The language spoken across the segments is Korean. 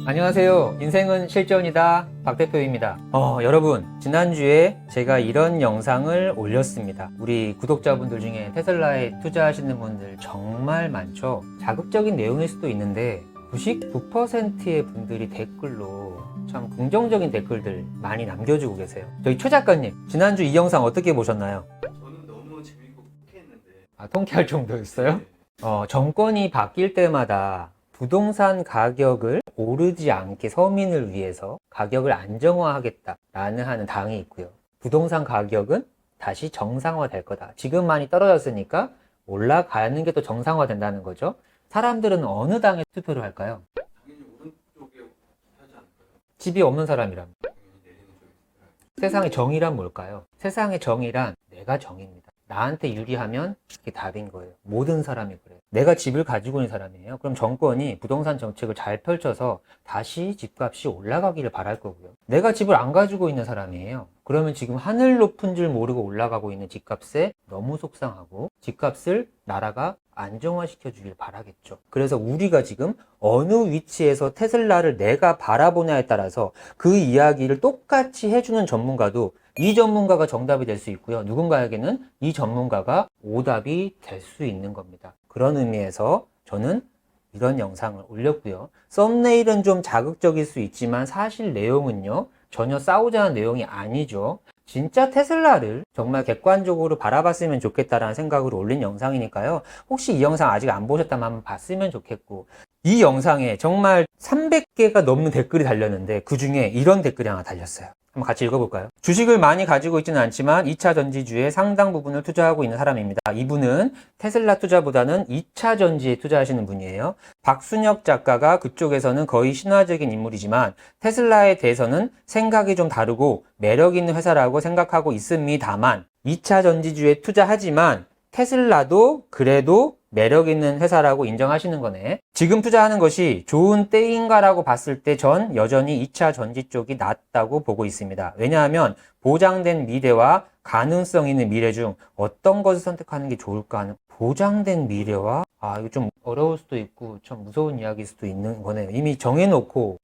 안녕하세요. 인생은 실전이다. 박 대표입니다. 여러분, 지난주에 제가 이런 영상을 올렸습니다. 우리 구독자분들 중에 테슬라에 투자하시는 분들 정말 많죠? 자극적인 내용일 수도 있는데 99%의 분들이 댓글로 참 긍정적인 댓글들 많이 남겨주고 계세요. 저희 최 작가님, 지난주 이 영상 어떻게 보셨나요? 저는 너무 재밌고 통쾌했는데. 통쾌할 정도였어요? 네. 정권이 바뀔 때마다 부동산 가격을 오르지 않게 서민을 위해서 가격을 안정화하겠다라는 하는 당이 있고요. 부동산 가격은 다시 정상화될 거다. 지금 많이 떨어졌으니까 올라가는 게 또 정상화된다는 거죠. 사람들은 어느 당에 투표를 할까요? 당연히 오른쪽에 하지 않을까요? 집이 없는 사람이라면. 당연히 내리는 쪽에. 세상의 정의란 뭘까요? 세상의 정의란 내가 정의입니다. 나한테 유리하면 그게 답인 거예요. 모든 사람이 그래요. 내가 집을 가지고 있는 사람이에요. 그럼 정권이 부동산 정책을 잘 펼쳐서 다시 집값이 올라가기를 바랄 거고요. 내가 집을 안 가지고 있는 사람이에요. 그러면 지금 하늘 높은 줄 모르고 올라가고 있는 집값에 너무 속상하고 집값을 나라가 안정화시켜 주길 바라겠죠. 그래서 우리가 지금 어느 위치에서 테슬라를 내가 바라보냐에 따라서 그 이야기를 똑같이 해주는 전문가도 이 전문가가 정답이 될 수 있고요. 누군가에게는 이 전문가가 오답이 될 수 있는 겁니다. 그런 의미에서 저는 이런 영상을 올렸고요. 썸네일은 좀 자극적일 수 있지만 사실 내용은요. 전혀 싸우자는 내용이 아니죠. 진짜 테슬라를 정말 객관적으로 바라봤으면 좋겠다라는 생각으로 올린 영상이니까요. 혹시 이 영상 아직 안 보셨다면 한번 봤으면 좋겠고, 이 영상에 정말 300개가 넘는 댓글이 달렸는데 그 중에 이런 댓글이 하나 달렸어요. 한번 같이 읽어볼까요? 주식을 많이 가지고 있지는 않지만 2차 전지주의 상당 부분을 투자하고 있는 사람입니다. 이분은 테슬라 투자보다는 2차 전지에 투자하시는 분이에요. 박순혁 작가가 그쪽에서는 거의 신화적인 인물이지만 테슬라에 대해서는 생각이 좀 다르고 매력 있는 회사라고 생각하고 있습니다만 2차 전지주에 투자하지만 테슬라도 그래도 매력 있는 회사라고 인정하시는 거네. 지금 투자하는 것이 좋은 때인가라고 봤을 때 전 여전히 2차 전지 쪽이 낫다고 보고 있습니다. 왜냐하면 보장된 미래와 가능성 있는 미래 중 어떤 것을 선택하는 게 좋을까 하는 보장된 미래와 이거 좀 어려울 수도 있고 참 무서운 이야기일 수도 있는 거네요. 이미 정해놓고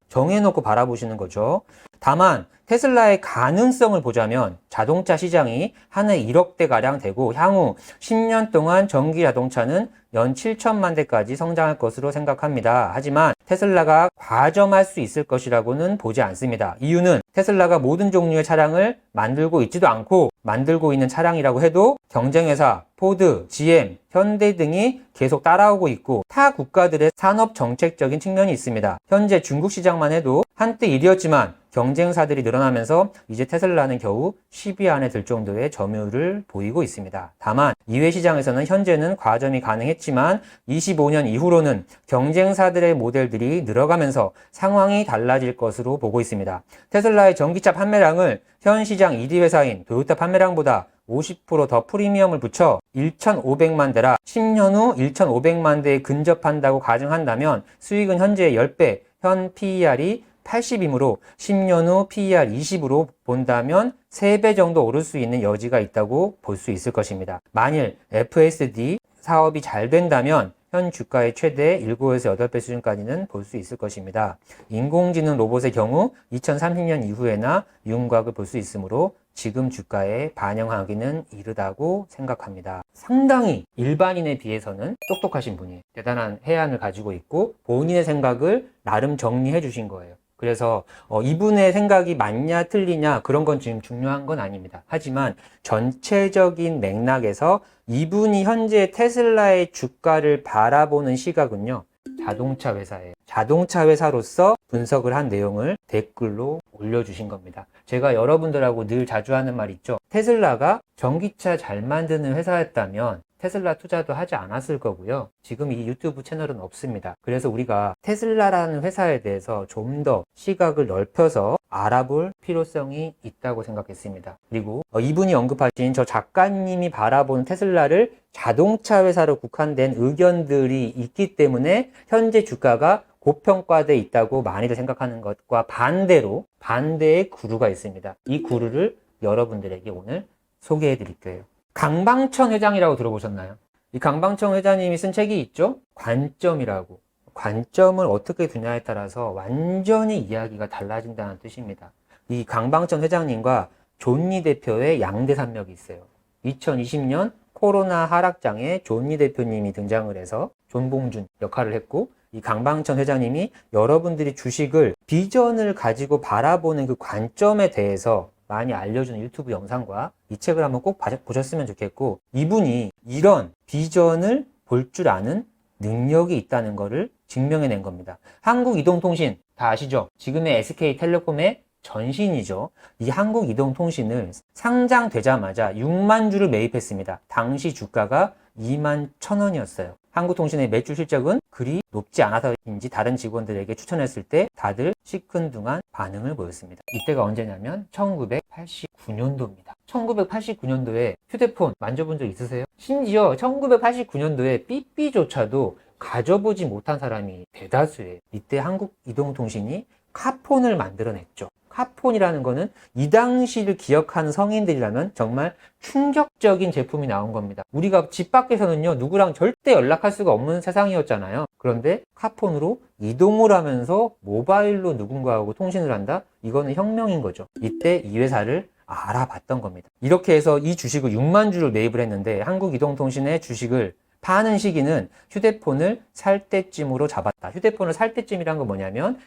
바라보시는 거죠. 다만 테슬라의 가능성을 보자면 자동차 시장이 한 해 1억 대가량 되고 향후 10년 동안 전기 자동차는 연 7천만 대까지 성장할 것으로 생각합니다. 하지만 테슬라가 과점할 수 있을 것이라고는 보지 않습니다. 이유는 테슬라가 모든 종류의 차량을 만들고 있지도 않고 만들고 있는 차량이라고 해도 경쟁회사 포드, GM, 현대 등이 계속 따라오고 있고 타 국가들의 산업 정책적인 측면이 있습니다. 현재 중국 시장만 해도 한때 1위였지만 경쟁사들이 늘어나면서 이제 테슬라는 겨우 10위 안에 들 정도의 점유율을 보이고 있습니다. 다만 이외 시장에서는 현재는 과점이 가능했지만 25년 이후로는 경쟁사들의 모델들이 늘어가면서 상황이 달라질 것으로 보고 있습니다. 테슬라의 전기차 판매량을 현 시장 1위 회사인 토요타 판매량보다 50% 프리미엄을 붙여 1,500만 대라 10년 후 1,500만 대에 근접한다고 가정한다면 수익은 현재 10배, 현 PER이 80이므로 10년 후 PER 20으로 본다면 3배 정도 오를 수 있는 여지가 있다고 볼 수 있을 것입니다. 만일 FSD 사업이 잘 된다면 현 주가의 최대 7에서 8배 수준까지는 볼 수 있을 것입니다. 인공지능 로봇의 경우 2030년 이후에나 윤곽을 볼 수 있으므로 지금 주가에 반영하기는 이르다고 생각합니다. 상당히 일반인에 비해서는 똑똑하신 분이에요. 대단한 해안을 가지고 있고 본인의 생각을 나름 정리해 주신 거예요. 그래서 이분의 생각이 맞냐 틀리냐 그런 건 지금 중요한 건 아닙니다. 하지만 전체적인 맥락에서 이분이 현재 테슬라의 주가를 바라보는 시각은요. 자동차 회사예요. 자동차 회사로서 분석을 한 내용을 댓글로 올려주신 겁니다. 제가 여러분들하고 늘 자주 하는 말 있죠. 테슬라가 전기차 잘 만드는 회사였다면 테슬라 투자도 하지 않았을 거고요. 지금 이 유튜브 채널은 없습니다. 그래서 우리가 테슬라라는 회사에 대해서 좀 더 시각을 넓혀서 알아볼 필요성이 있다고 생각했습니다. 그리고 이분이 언급하신 저 작가님이 바라보는 테슬라를 자동차 회사로 국한된 의견들이 있기 때문에 현재 주가가 고평가돼 있다고 많이들 생각하는 것과 반대로 반대의 구루가 있습니다. 이 구루를 여러분들에게 오늘 소개해 드릴 거예요. 강방천 회장이라고 들어보셨나요? 이 강방천 회장님이 쓴 책이 있죠? 관점이라고. 관점을 어떻게 두냐에 따라서 완전히 이야기가 달라진다는 뜻입니다. 이 강방천 회장님과 존리 대표의 양대 산맥이 있어요. 2020년 코로나 하락장에 존리 대표님이 등장을 해서 존봉준 역할을 했고, 이 강방천 회장님이 여러분들이 주식을 비전을 가지고 바라보는 그 관점에 대해서 많이 알려주는 유튜브 영상과 이 책을 한번 꼭 보셨으면 좋겠고, 이분이 이런 비전을 볼 줄 아는 능력이 있다는 것을 증명해낸 겁니다. 한국이동통신 다 아시죠? 지금의 SK텔레콤의 전신이죠. 이 한국이동통신을 상장되자마자 6만 주를 매입했습니다. 당시 주가가 2만 1,000원이었어요. 한국통신의 매출 실적은 그리 높지 않아서인지 다른 직원들에게 추천했을 때 다들 시큰둥한 반응을 보였습니다. 이때가 언제냐면 1989년도입니다. 1989년도에 휴대폰 만져본 적 있으세요? 심지어 1989년도에 삐삐조차도 가져보지 못한 사람이 대다수예요. 이때 한국이동통신이 카폰을 만들어냈죠. 카폰이라는 거는 이 당시를 기억하는 성인들이라면 정말 충격적인 제품이 나온 겁니다. 우리가 집 밖에서는요, 누구랑 절대 연락할 수가 없는 세상이었잖아요. 그런데 카폰으로 이동을 하면서 모바일로 누군가하고 통신을 한다? 이거는 혁명인 거죠. 이때 이 회사를 알아봤던 겁니다. 이렇게 해서 이 주식을 6만 주를 매입을 했는데, 한국이동통신의 주식을 파는 시기는 휴대폰을 살 때쯤으로 잡았다. 휴대폰을 살 때쯤이란 건 뭐냐면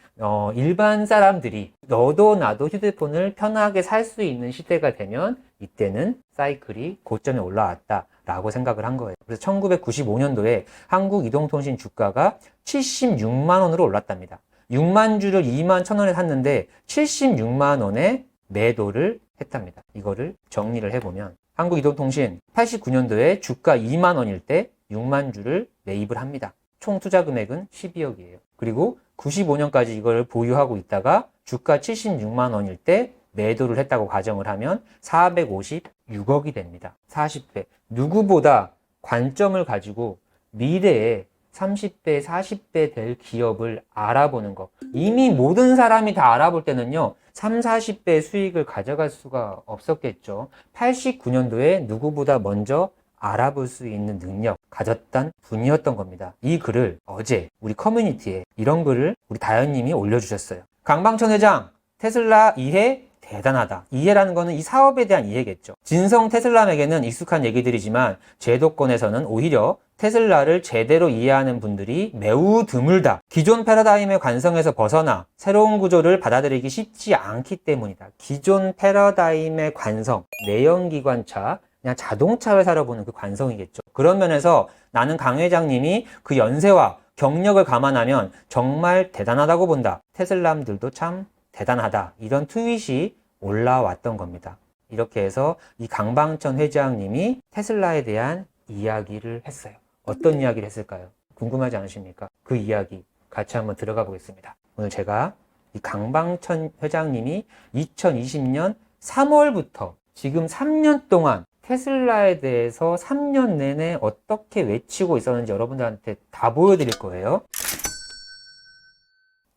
일반 사람들이 너도 나도 휴대폰을 편하게 살 수 있는 시대가 되면 이때는 사이클이 고점에 올라왔다라고 생각을 한 거예요. 그래서 1995년도에 한국이동통신 주가가 76만 원으로 올랐답니다. 6만 주를 2만 1,000원에 샀는데 76만 원에 매도를 했답니다. 이거를 정리를 해보면 한국이동통신 89년도에 주가 2만 원일 때 6만 주를 매입을 합니다. 총 투자 금액은 12억이에요. 그리고 95년까지 이걸 보유하고 있다가 주가 76만 원일 때 매도를 했다고 가정을 하면 456억이 됩니다. 40배. 누구보다 관점을 가지고 미래에 30배, 40배 될 기업을 알아보는 거. 이미 모든 사람이 다 알아볼 때는요, 3, 40배 수익을 가져갈 수가 없었겠죠. 89년도에 누구보다 먼저 알아볼 수 있는 능력 가졌던 분이었던 겁니다. 이 글을 어제 우리 커뮤니티에 이런 글을 우리 다현님이 올려주셨어요. 강방천 회장, 테슬라 이해 대단하다. 이해라는 거는 이 사업에 대한 이해겠죠. 진성 테슬라에게는 익숙한 얘기들이지만 제도권에서는 오히려 테슬라를 제대로 이해하는 분들이 매우 드물다. 기존 패러다임의 관성에서 벗어나 새로운 구조를 받아들이기 쉽지 않기 때문이다. 기존 패러다임의 관성, 내연기관차, 그냥 자동차 회사로 보는 그 관성이겠죠. 그런 면에서 나는 강 회장님이 그 연세와 경력을 감안하면 정말 대단하다고 본다. 테슬라들도 참 대단하다. 이런 트윗이 올라왔던 겁니다. 이렇게 해서 이 강방천 회장님이 테슬라에 대한 이야기를 했어요. 어떤 이야기를 했을까요? 궁금하지 않으십니까? 그 이야기 같이 한번 들어가 보겠습니다. 오늘 제가 이 강방천 회장님이 2020년 3월부터 지금 3년 동안 테슬라에 대해서 3년 내내 어떻게 외치고 있었는지 여러분들한테 다 보여드릴 거예요.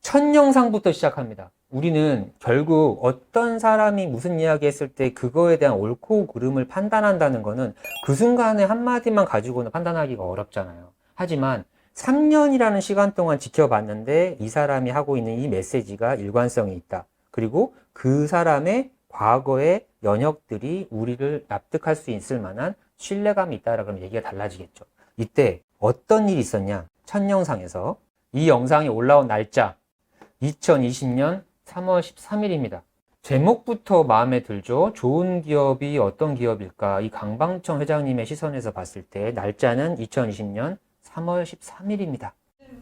첫 영상부터 시작합니다. 우리는 결국 어떤 사람이 무슨 이야기 했을 때 그거에 대한 옳고 그름을 판단한다는 거는 그 순간에 한마디만 가지고는 판단하기가 어렵잖아요. 하지만 3년이라는 시간 동안 지켜봤는데 이 사람이 하고 있는 이 메시지가 일관성이 있다. 그리고 그 사람의 과거의 연역들이 우리를 납득할 수 있을 만한 신뢰감이 있다라 그러면 얘기가 달라지겠죠. 이때 어떤 일이 있었냐? 첫 영상에서 이 영상이 올라온 날짜 2020년 3월 13일입니다. 제목부터 마음에 들죠? 좋은 기업이 어떤 기업일까? 이 강방천 회장님의 시선에서 봤을 때 날짜는 2020년 3월 13일입니다.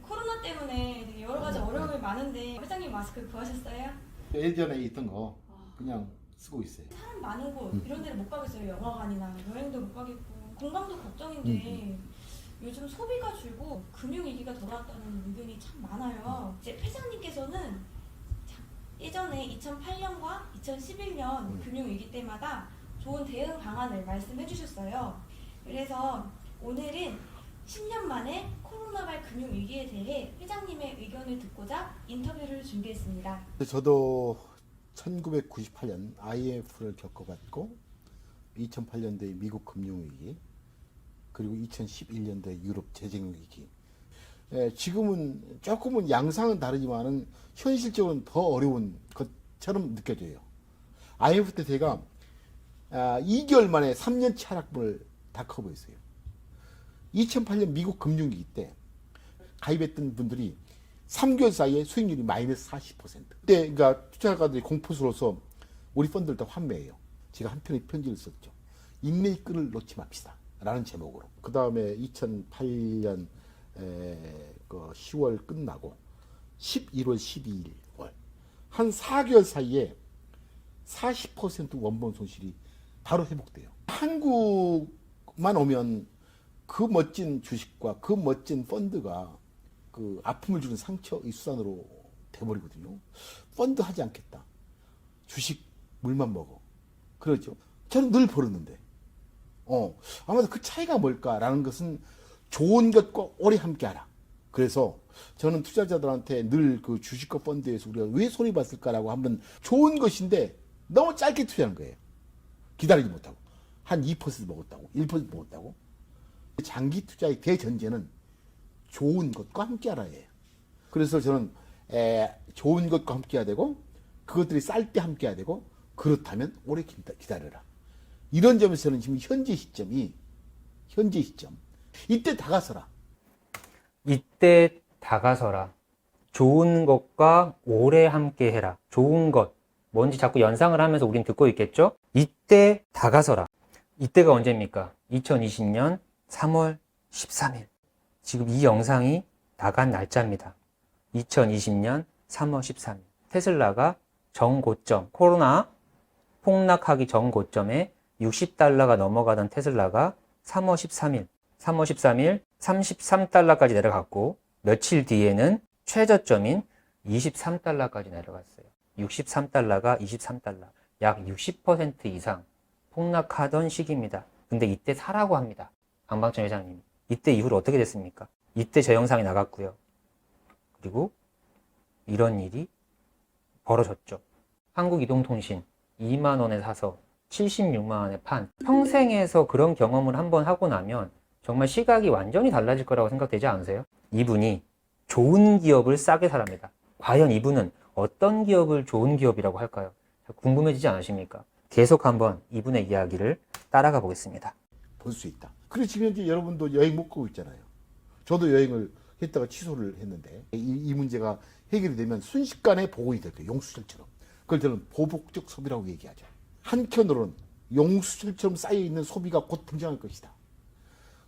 코로나 때문에 되게 여러 가지 어려움이 많은데 회장님 마스크 구하셨어요? 예전에 있던 거 그냥 쓰고 있어요. 사람 많은 곳 이런 데를 못 가겠어요. 영화관이나 여행도 못 가겠고 건강도 걱정인데 요즘 소비가 줄고 금융위기가 돌아왔다는 의견이 참 많아요. 이제 회장님께서는 예전에 2008년과 2011년 금융위기 때마다 좋은 대응 방안을 말씀해 주셨어요. 그래서 오늘은 10년 만에 코로나19 금융위기에 대해 회장님의 의견을 듣고자 인터뷰를 준비했습니다. 저도 1998년 IMF를 겪어봤고 2008년도에 미국 금융위기 그리고 2011년도에 유럽 재정위기 지금은 조금은 양상은 다르지만은 현실적으로는 더 어려운 것처럼 느껴져요. IMF 때 제가 2개월 만에 3년치 하락분을 다 커버했어요. 2008년 미국 금융위기 때 가입했던 분들이 3개월 사이에 수익률이 마이너스 40%. 그때 그러니까 투자가들이 공포스러워서 우리 펀드를 다 환매해요. 제가 한 편의 편지를 썼죠. 인내의 끈을 놓지 맙시다. 라는 제목으로. 그 다음에 2008년 10월 끝나고 11월, 12월 한 4개월 사이에 40% 원본 손실이 바로 회복돼요. 한국만 오면 그 멋진 주식과 그 멋진 펀드가 그 아픔을 주는 상처의 수단으로 돼버리거든요. 펀드 하지 않겠다. 주식 물만 먹어. 그러죠. 저는 늘 버렸는데. 아마도 그 차이가 뭘까라는 것은 좋은 것과 오래 함께하라. 그래서 저는 투자자들한테 늘 그 주식과 펀드에서 우리가 왜 손해 봤을까라고 한번 좋은 것인데 너무 짧게 투자하는 거예요. 기다리지 못하고. 한 2% 먹었다고. 1% 먹었다고. 장기 투자의 대전제는 좋은 것과 함께하라예요. 그래서 저는 좋은 것과 함께해야 되고 그것들이 쌀 때 함께해야 되고 그렇다면 오래 기다려라. 이런 점에서는 지금 현재 시점 이때 다가서라. 이때 다가서라. 좋은 것과 오래 함께 해라. 좋은 것. 뭔지 자꾸 연상을 하면서 우린 듣고 있겠죠? 이때 다가서라. 이때가 언제입니까? 2020년 3월 13일. 지금 이 영상이 나간 날짜입니다. 2020년 3월 13일. 테슬라가 정고점, 코로나 폭락하기 전고점에 $60가 넘어가던 테슬라가 3월 13일 33달러까지 내려갔고 며칠 뒤에는 최저점인 23달러까지 내려갔어요. 63달러가 23달러. 약 60% 이상 폭락하던 시기입니다. 근데 이때 사라고 합니다. 강방천 회장님. 이때 이후로 어떻게 됐습니까? 이때 제 영상이 나갔고요. 그리고 이런 일이 벌어졌죠. 한국이동통신 2만 원에 사서 76만 원에 판. 평생에서 그런 경험을 한번 하고 나면 정말 시각이 완전히 달라질 거라고 생각되지 않으세요? 이분이 좋은 기업을 싸게 사랍니다. 과연 이분은 어떤 기업을 좋은 기업이라고 할까요? 궁금해지지 않으십니까? 계속 한번 이분의 이야기를 따라가 보겠습니다. 볼 수 있다. 그리고 지금 현재 여러분도 여행 못 가고 있잖아요. 저도 여행을 했다가 취소를 했는데 이 문제가 해결이 되면 순식간에 보고이 될 거예요. 용수철처럼. 그걸 저는 보복적 소비라고 얘기하죠. 한켠으로는 용수철처럼 쌓여있는 소비가 곧 등장할 것이다.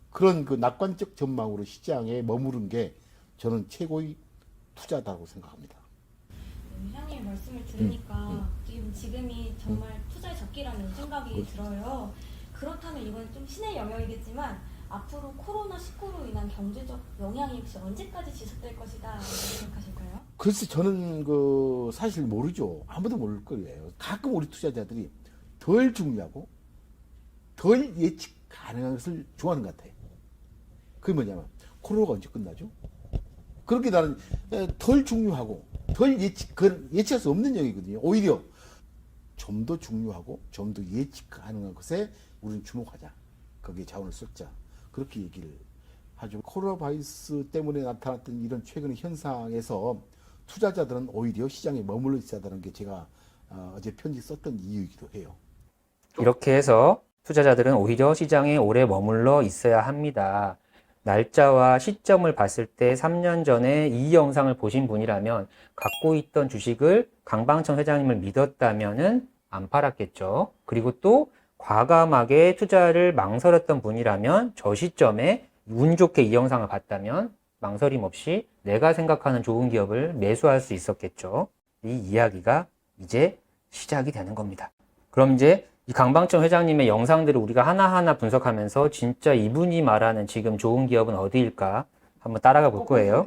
그런 그 낙관적 전망으로 시장에 머무른 게 저는 최고의 투자다고 생각합니다. 회장님의 말씀을 들으니까 지금이 정말 투자의 적기라는 생각이 들어요. 그렇다면 이건 좀 신의 영역이겠지만 앞으로 코로나19로 인한 경제적 영향이 혹시 언제까지 지속될 것이다 생각하실까요? 글쎄 저는 그 사실 모르죠. 아무도 모를 거예요. 가끔 우리 투자자들이 덜 중요하고 덜 예측 가능한 것을 좋아하는 것 같아요. 그게 뭐냐면 코로나가 언제 끝나죠? 그렇게 나는 덜 중요하고 덜 예측할 수 없는 영역이거든요. 오히려 좀 더 중요하고 좀 더 예측 가능한 것에 우리는 주목하자. 거기에 자원을 쏟자. 그렇게 얘기를 하죠. 코로나 바이러스 때문에 나타났던 이런 최근의 현상에서 투자자들은 오히려 시장에 머물러 있어야 하는 게 제가 어제 편지 썼던 이유이기도 해요. 이렇게 해서 투자자들은 오히려 시장에 오래 머물러 있어야 합니다. 날짜와 시점을 봤을 때 3년 전에 이 영상을 보신 분이라면 갖고 있던 주식을 강방천 회장님을 믿었다면은 안 팔았겠죠. 그리고 또 과감하게 투자를 망설였던 분이라면 저 시점에 운 좋게 이 영상을 봤다면 망설임 없이 내가 생각하는 좋은 기업을 매수할 수 있었겠죠. 이 이야기가 이제 시작이 되는 겁니다. 그럼 이제 이 강방천 회장님의 영상들을 우리가 하나하나 분석하면서 진짜 이분이 말하는 지금 좋은 기업은 어디일까 한번 따라가 볼 거예요.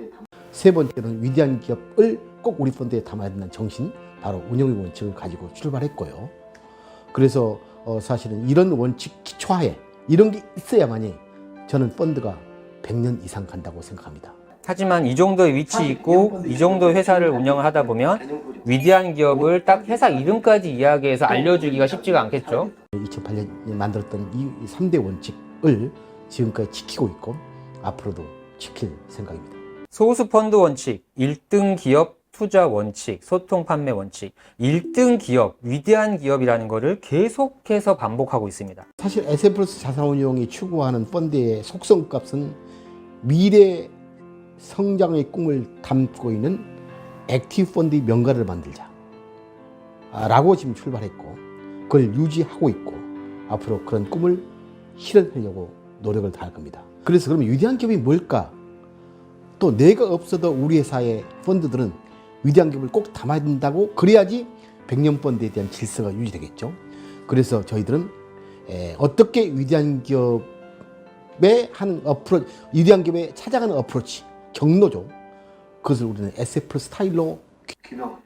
세 번째는 위대한 기업을 꼭 우리 펀드에 담아야 된다는 정신, 바로 운영의 원칙을 가지고 출발했고요. 그래서 사실은 이런 원칙 기초하에 이런 게 있어야만이 저는 펀드가 100년 이상 간다고 생각합니다. 하지만 이 정도의 위치 있고 이 정도의 회사를 운영을 하다 보면 위대한 기업을 딱 회사 이름까지 이야기해서 알려주기가 쉽지가 않겠죠. 2008년에 만들었던 이 3대 원칙을 지금까지 지키고 있고 앞으로도 지킬 생각입니다. 소수 펀드 원칙, 1등 기업 투자 원칙, 소통 판매 원칙, 1등 기업, 위대한 기업이라는 거를 계속해서 반복하고 있습니다. 사실 S&P 자산운용이 추구하는 펀드의 속성값은 미래 성장의 꿈을 담고 있는 액티브 펀드의 명가를 만들자 라고 지금 출발했고 그걸 유지하고 있고 앞으로 그런 꿈을 실현하려고 노력을 다할 겁니다. 그래서 그러면 위대한 기업이 뭘까? 또 내가 없어도 우리 회사의 펀드들은 위대한 기업을 꼭 담아야 된다고 그래야지 100년 펀드에 대한 질서가 유지되겠죠. 그래서 저희들은 어떻게 위대한 기업에 하는 어프로치, 위대한 기업에 찾아가는 어프로치, 경로죠. 그것을 우리는 SF 스타일로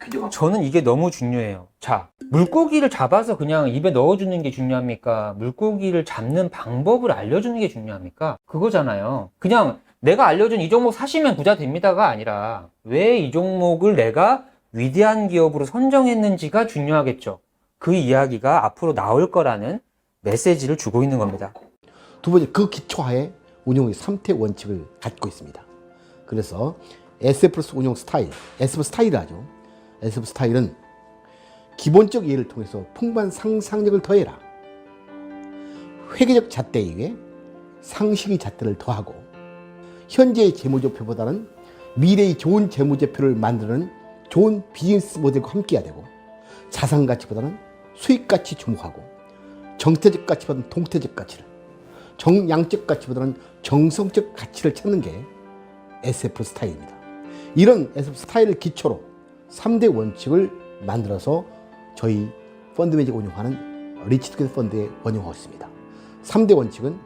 규정하고. 저는 이게 너무 중요해요. 자, 물고기를 잡아서 그냥 입에 넣어주는 게 중요합니까? 물고기를 잡는 방법을 알려주는 게 중요합니까? 그거잖아요. 그냥 내가 알려준 이 종목 사시면 부자 됩니다가 아니라 왜 이 종목을 내가 위대한 기업으로 선정했는지가 중요하겠죠. 그 이야기가 앞으로 나올 거라는 메시지를 주고 있는 겁니다. 두 번째, 그 기초하에 운용의 3태 원칙을 갖고 있습니다. 그래서 SF 운용 스타일, SF 스타일을 하죠. SF 스타일은 기본적 이해를 통해서 풍부한 상상력을 더해라. 회계적 잣대 이외에 상식의 잣대를 더하고 현재의 재무제표보다는 미래의 좋은 재무제표를 만드는 좋은 비즈니스 모델과 함께해야 되고 자산가치보다는 수익가치 주목하고 정태적 가치보다는 동태적 가치를 정량적 가치보다는 정성적 가치를 찾는 게 SF 스타일입니다. 이런 SF 스타일을 기초로 3대 원칙을 만들어서 저희 펀드 매니저가 운영하는 리치트게더 펀드에 운영하고 있습니다. 3대 원칙은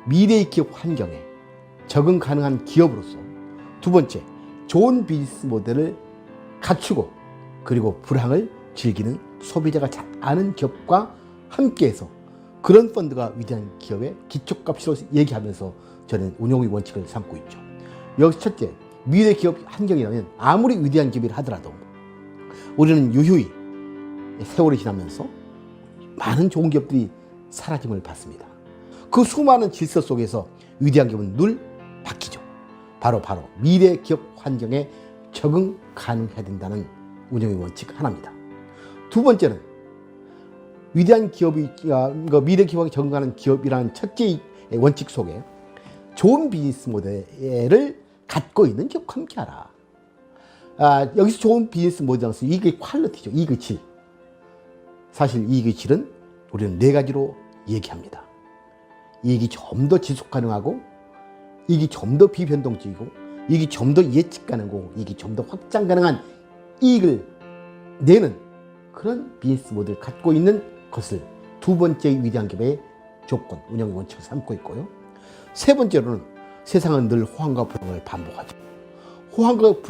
미래의 기업 환경에 적응 가능한 기업으로서 두 번째, 좋은 비즈니스 모델을 갖추고 그리고 불황을 즐기는 소비자가 잘 아는 기업과 함께해서 그런 펀드가 위대한 기업의 기초값으로 얘기하면서 저는 운용의 원칙을 삼고 있죠. 여기서 첫째, 미래 기업 환경이라면 아무리 위대한 기업이라 하더라도 우리는 유유히 세월이 지나면서 많은 좋은 기업들이 사라짐을 받습니다. 그 수많은 질서 속에서 위대한 기업은 늘 바뀌죠. 바로 미래 기업 환경에 적응 가능해야 된다는 운영의 원칙 하나입니다. 두 번째는 위대한 기업이 미래 기업에 적응하는 기업이라는 첫째 원칙 속에 좋은 비즈니스 모델을 갖고 있는 기업과 함께하라. 여기서 좋은 비즈니스 모델에서 이익의 퀄리티죠. 이익의 질. 사실 이익의 질은 우리는 네 가지로 얘기합니다. 이익이 좀 더 지속 가능하고 이익이 좀 더 비변동적이고 이익이 좀 더 예측 가능하고 이익이 좀 더 확장 가능한 이익을 내는 그런 비즈니스 모델을 갖고 있는 것을 두 번째 위대한 기업의 조건, 운영의 원칙을 삼고 있고요. 세 번째로는 세상은 늘 호황과 불황을 반복하죠. 호황과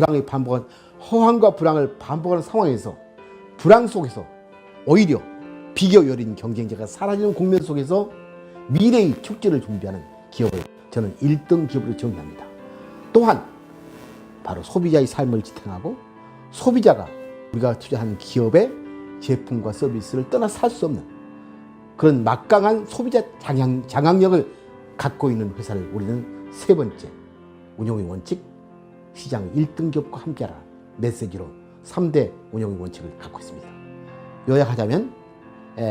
불황을 반복하는 상황에서 불황 속에서 오히려 비교 여린 경쟁자가 사라지는 국면 속에서 미래의 축제를 준비하는 기업을 저는 1등 기업으로 정의합니다. 또한 바로 소비자의 삶을 지탱하고 소비자가 우리가 투자한 기업의 제품과 서비스를 떠나 살 수 없는 그런 막강한 소비자 장악력을 갖고 있는 회사를 우리는 세 번째 운영의 원칙, 시장 1등 기업과 함께하라 메시지로 3대 운영의 원칙을 갖고 있습니다. 요약하자면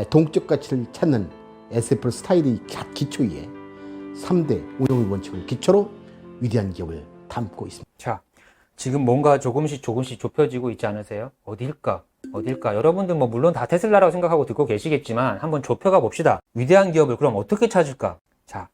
동적 가치를 찾는 SF 스타일의 기초 위에 3대 운영의 원칙을 기초로 위대한 기업을 담고 있습니다. 자, 지금 뭔가 조금씩 좁혀지고 있지 않으세요? 어딜까? 여러분들 물론 다 테슬라라고 생각하고 듣고 계시겠지만 한번 좁혀가 봅시다. 위대한 기업을 그럼 어떻게 찾을까? 자,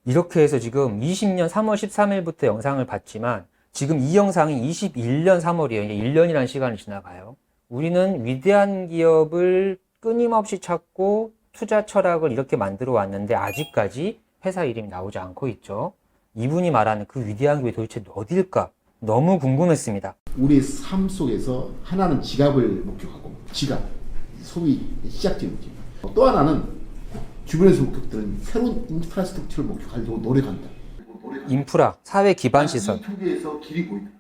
이렇게 해서 지금 20년 3월 13일부터 영상을 봤지만 지금 이 영상이 21년 3월이에요. 이제 1년이라는 시간이 지나가요. 우리는 위대한 기업을 끊임없이 찾고 투자 철학을 이렇게 만들어 왔는데 아직까지 회사 이름이 나오지 않고 있죠. 이분이 말하는 그 위대한 기업이 도대체 어딜까? 너무 궁금했습니다. 우리의 삶 속에서 하나는 지갑을 목격하고 지갑, 소비 시작점이죠. 또 하나는 주변에서 목격들은 새로운 인프라스트럭처를 목격하려고 노력한다. 인프라, 사회 기반 시설. 이 두 개에서 길이 보인다.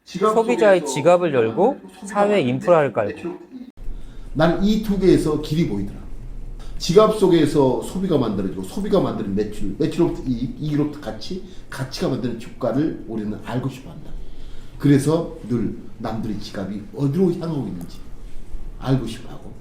소비자의 지갑을 열고 사회 인프라를 깔고. 난 이 두 개에서 길이 보이더라. 지갑 속에서 소비가 만들어지고 소비가 만드는 매출, 매출로부터 이익으로부터 가치가 만드는 주가를 우리는 알고 싶어 한다. 그래서 늘 남들의 지갑이 어디로 향하고 있는지 알고 싶어 하고,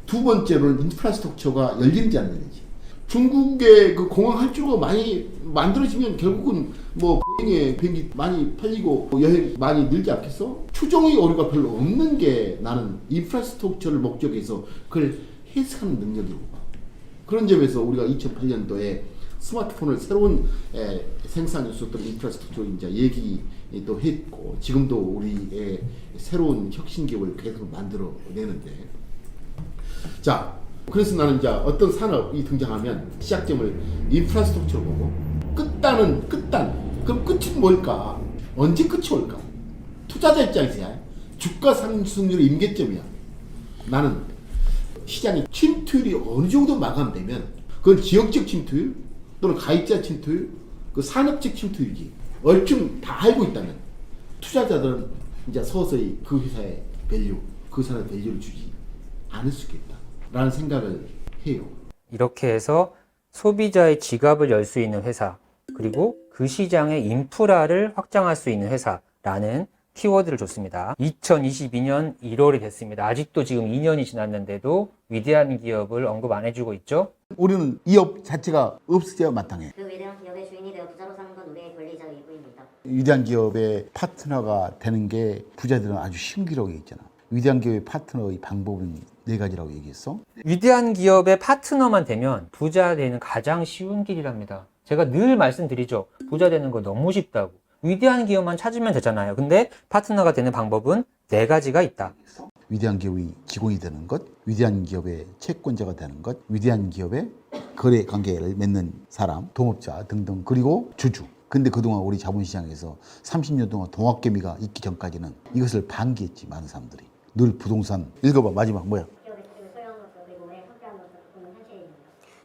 두 번째로는 인프라스트럭처가 열리는지 안 열리는지. 중국의 그 공항 활주로가 많이 만들어지면 결국은 뭐 보잉의 비행기 많이 팔리고 여행 많이 늘지 않겠어? 추정의 오류가 별로 없는 게 나는 인프라스트럭처를 목적해서 그걸 해석하는 능력이라고 봐. 그런 점에서 우리가 2008년도에 스마트폰을 새로운 생산했었던 인프라스트럭처를 이제 얘기도 했고, 지금도 우리의 새로운 혁신 기업을 계속 만들어내는데, 자, 그래서 나는 이제 어떤 산업이 등장하면 시작점을 인프라스트럭처로 보고, 끝단은 끝단. 그럼 끝은 뭘까? 언제 끝이 올까? 투자자 입장에서야 주가 상승률의 임계점이야. 나는 시장의 침투율이 어느 정도 마감되면, 그건 지역적 침투율 또는 가입자 침투율, 그 산업적 침투율이지. 얼추 다 알고 있다면 투자자들은 이제 서서히 그 회사의 밸류, 그 사람의 밸류를 주지 않을 수 있겠다라는 생각을 해요. 이렇게 해서 소비자의 지갑을 열 수 있는 회사, 그리고 그 시장의 인프라를 확장할 수 있는 회사라는 키워드를 줬습니다. 2022년 1월이 됐습니다. 아직도 지금 2년이 지났는데도 위대한 기업을 언급 안 해주고 있죠. 우리는 이 업 자체가 없어져야 마땅해. 그 위대한 기업의 주인이 되어 부자로 사는 건 우리의 권리자 의무입니다. 위대한 기업의 파트너가 되는 게 부자들은 아주 신기라고 얘기했잖아. 위대한 기업의 파트너의 방법은 4가지라고 얘기했어. 위대한 기업의 파트너만 되면 부자 되는 가장 쉬운 길이랍니다. 제가 늘 말씀드리죠. 부자 되는 거 너무 쉽다고. 위대한 기업만 찾으면 되잖아요. 근데 파트너가 되는 방법은 4가지가 있다. 위대한 기업의 직원이 되는 것, 위대한 기업의 채권자가 되는 것, 위대한 기업의 거래 관계를 맺는 사람, 동업자 등등, 그리고 주주. 근데 그동안 우리 자본시장에서 30년 동안 동학개미가 있기 전까지는 이것을 반기했지, 많은 사람들이. 늘 부동산. 읽어봐, 마지막 뭐야? 기업의 가치를 소유함으로써 그리고 오래 함께함으로써 그는 현실입니다.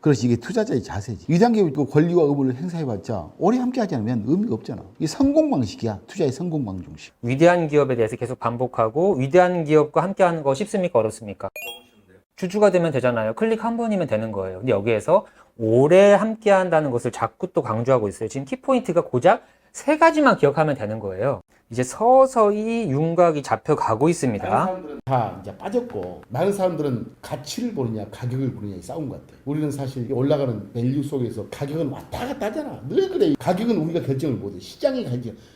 그렇지, 이게 투자자의 자세지. 위대한 기업이 그 권리와 의무를 행사해봤자 오래 함께하지 않으면 의미가 없잖아. 이게 성공 방식이야. 투자의 성공 방정식. 위대한 기업에 대해서 계속 반복하고, 위대한 기업과 함께하는 거 쉽습니까? 어렵습니까? 주주가 되면 되잖아요. 클릭 한 번이면 되는 거예요. 근데 여기에서 오래 함께한다는 것을 자꾸 또 강조하고 있어요. 지금 키포인트가 고작 3가지만 기억하면 되는 거예요. 이제 서서히 윤곽이 잡혀가고 있습니다. 사람들은 다 이제 빠졌고, 많은 사람들은 가치를 보느냐 가격을 보느냐의 싸움 같아. 우리는 사실 올라가는 밸류 속에서 가격은 왔다 갔다 하잖아. 늘 그래. 가격은 우리가 결정을 못해. 시장이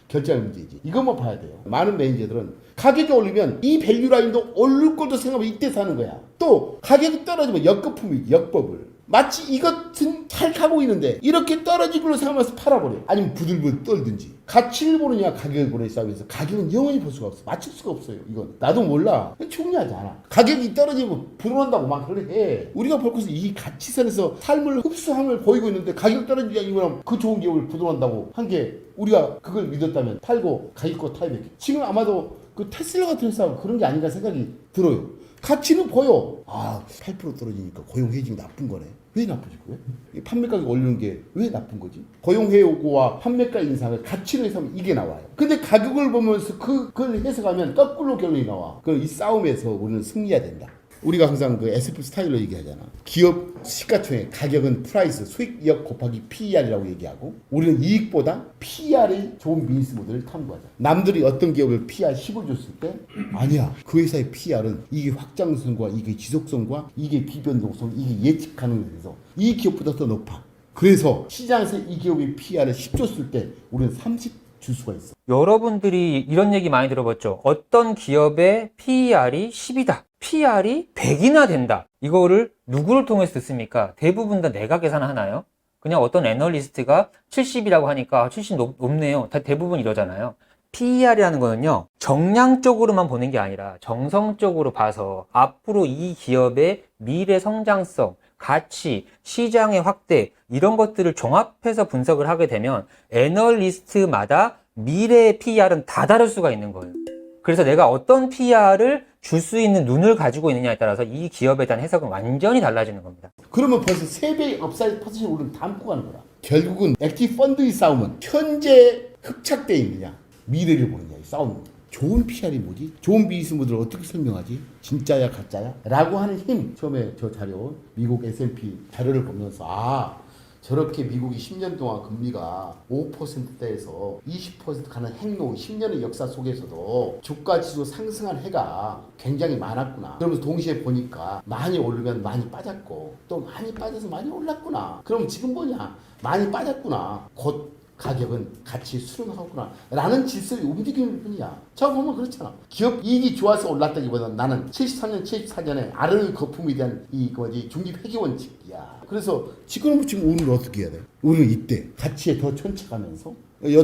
결정의 문제지. 이것만 봐야 돼요. 많은 매니저들은 가격이 올리면 이 밸류 라인도 오를 것도 생각하면 이때 사는 거야. 또 가격이 떨어지면 역거품이지, 역버블. 마치 이것은 잘 가고 있는데 이렇게 떨어진 걸로 생각하면서 팔아버려. 아니면 부들부들 떨든지. 가치를 보느냐 가격을 보느냐 싸움에서 가격은 영원히 볼 수가 없어. 맞출 수가 없어요. 이건 나도 몰라. 중요하지 않아. 가격이 떨어지면 불어난다고 막 그래 해. 우리가 볼 것은 이 가치선에서 삶을 흡수함을 보이고 있는데 가격 떨어지지 않으면 그 좋은 기업을 부도난다고 한 게, 우리가 그걸 믿었다면 팔고 가격고 타입했겠지. 지금 아마도 그 테슬라 같은 회사가 그런 게 아닌가 생각이 들어요. 가치는 보여. 8% 떨어지니까 고용해지면 나쁜 거네. 왜 나쁘지 그게? 이 판매 가격 올리는 게 왜 나쁜 거지? 고용해오고와 판매가 인상을 가치로 해서하면 이게 나와요. 근데 가격을 보면서 그걸 해석하면 거꾸로 결론이 나와. 그럼 이 싸움에서 우리는 승리해야 된다. 우리가 항상 그 SF 스타일로 얘기하잖아. 기업 시가총액, 가격은 프라이스, 수익력 곱하기 PER이라고 얘기하고, 우리는 이익보다 PER의 좋은 비즈니스 모델을 탐구하자. 남들이 어떤 기업을 PER 10을 줬을 때, 아니야. 그 회사의 PER은 이게 확장성과 이게 지속성과 이게 비변동성, 이게 예측 가능해서 이 기업보다 더 높아. 그래서 시장에서 이 기업의 PER을 10 줬을 때 우리는 30 줄 수가 있어. 여러분들이 이런 얘기 많이 들어봤죠. 어떤 기업의 PER이 10이다. PER이 100이나 된다. 이거를 누구를 통해서 듣습니까? 대부분 다 내가 계산하나요? 그냥 어떤 애널리스트가 70이라고 하니까 70 높네요. 대부분 이러잖아요. PER이라는 거는요, 정량적으로만 보는 게 아니라 정성적으로 봐서 앞으로 이 기업의 미래 성장성, 가치, 시장의 확대, 이런 것들을 종합해서 분석을 하게 되면 애널리스트마다 미래의 PER은 다 다를 수가 있는 거예요. 그래서 내가 어떤 PER을 줄 수 있는 눈을 가지고 있느냐에 따라서 이 기업에 대한 해석은 완전히 달라지는 겁니다. 그러면 벌써 3배의 업사이드 퍼센트를 우리는 담고 가는 거라. 결국은 액티브 펀드의 싸움은 현재 흡착되어 있느냐, 미래를 보느냐의 싸움. 좋은 PR이 뭐지? 좋은 비즈니스 모델을 어떻게 설명하지? 진짜야 가짜야? 라고 하는 힘. 처음에 저 자료 미국 S&P 자료를 보면서 저렇게 미국이 10년 동안 금리가 5%대에서 20% 가는 행로 10년의 역사 속에서도 주가 지수 상승한 해가 굉장히 많았구나. 그러면서 동시에 보니까 많이 오르면 많이 빠졌고 또 많이 빠져서 많이 올랐구나. 그럼 지금 뭐냐? 많이 빠졌구나. 곧 가격은 같이 수렴하구나 라는 질서를 움직이는 뿐이야. 저 보면 그렇잖아. 기업 이익이 좋아서 올랐다기보다는 나는 73년 74년에 아르 거품에 대한 이 중립 회계 원칙이야. 그래서 지금 오늘 어떻게 해야 돼? 우리는 이때 가치에 더 천착하면서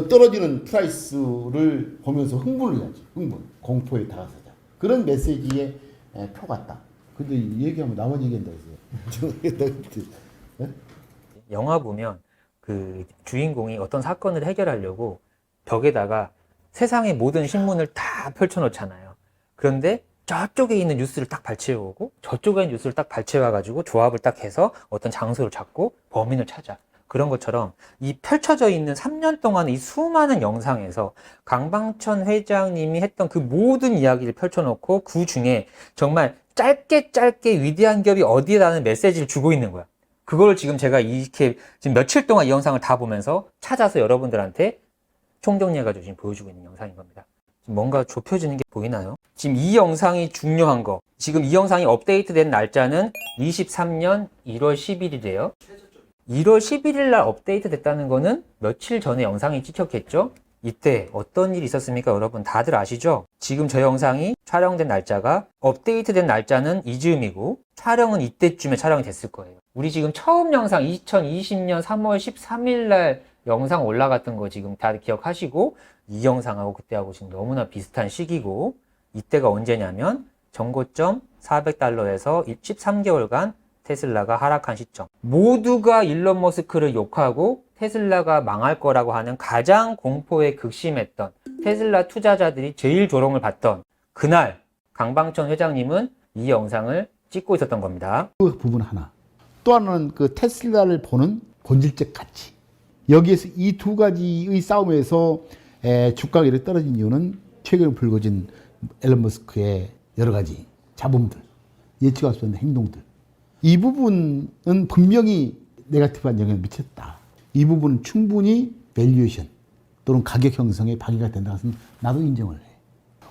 떨어지는 프라이스를 보면서 흥분을 해야지. 공포에 다가서자. 그런 메시지의 표 같다. 근데 얘기하면 나만 얘기한다 했어요. 영화 보면 그 주인공이 어떤 사건을 해결하려고 벽에다가 세상의 모든 신문을 다 펼쳐놓잖아요. 그런데 저쪽에 있는 뉴스를 딱 발췌해오고 저쪽에 있는 뉴스를 딱 발췌해와가지고 조합을 딱 해서 어떤 장소를 찾고 범인을 찾아. 그런 것처럼 이 펼쳐져 있는 3년 동안 이 수많은 영상에서 강방천 회장님이 했던 그 모든 이야기를 펼쳐놓고 그 중에 정말 짧게 위대한 기업이 어디에라는 메시지를 주고 있는 거야. 그걸 지금 제가 이렇게 지금 며칠 동안 이 영상을 다 보면서 찾아서 여러분들한테 총정리해가지고 지금 보여주고 있는 영상인 겁니다. 지금 뭔가 좁혀지는 게 보이나요? 지금 이 영상이 중요한 거. 지금 이 영상이 업데이트된 날짜는 23년 1월 10일이래요. 1월 11일 날 업데이트 됐다는 거는 며칠 전에 영상이 찍혔겠죠? 이때 어떤 일이 있었습니까? 여러분 다들 아시죠? 지금 저 영상이 촬영된 날짜가 업데이트된 날짜는 이즈음이고 촬영은 이때쯤에 촬영이 됐을 거예요. 우리 지금 처음 영상 2020년 3월 13일 날 영상 올라갔던 거 지금 다들 기억하시고 이 영상하고 그때하고 지금 너무나 비슷한 시기고 이때가 언제냐면 정고점 400달러에서 13개월간 테슬라가 하락한 시점. 모두가 일론 머스크를 욕하고 테슬라가 망할 거라고 하는 가장 공포에 극심했던 테슬라 투자자들이 제일 조롱을 받던 그날 강방천 회장님은 이 영상을 찍고 있었던 겁니다. 그 부분 하나. 또 하나는 그 테슬라를 보는 본질적 가치. 여기에서 이 두 가지의 싸움에서 주가가 이렇게 떨어진 이유는 최근에 불거진 앨런 머스크의 여러 가지 잡음들, 예측할 수 없는 행동들. 이 부분은 분명히 네거티브한 영향을 미쳤다. 이 부분은 충분히 밸류에이션 또는 가격 형성에 방해가 된다는 것은 나도 인정을 해.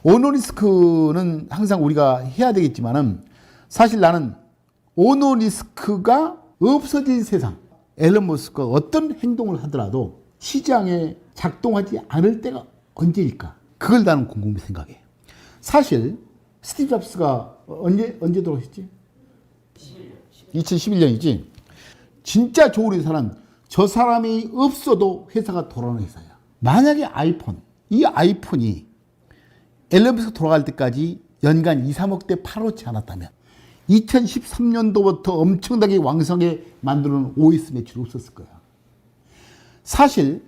오너리스크는 항상 우리가 해야 되겠지만은 사실 나는 오너리스크가 없어진 세상, 앨런 머스크가 어떤 행동을 하더라도 시장에 작동하지 않을 때가 언제일까? 그걸 나는 곰곰이 생각해. 사실 스티브 잡스가 언제 돌아가셨지? 2011년이지. 진짜 좋은 회사는 저 사람이 없어도 회사가 돌아가는 회사야. 만약에 이 아이폰이 앨런 머스크 돌아갈 때까지 연간 2, 3억대 팔아놓지 않았다면 2013년도부터 엄청나게 왕성하게 만드는 OS 매출이 없었을 거야. 사실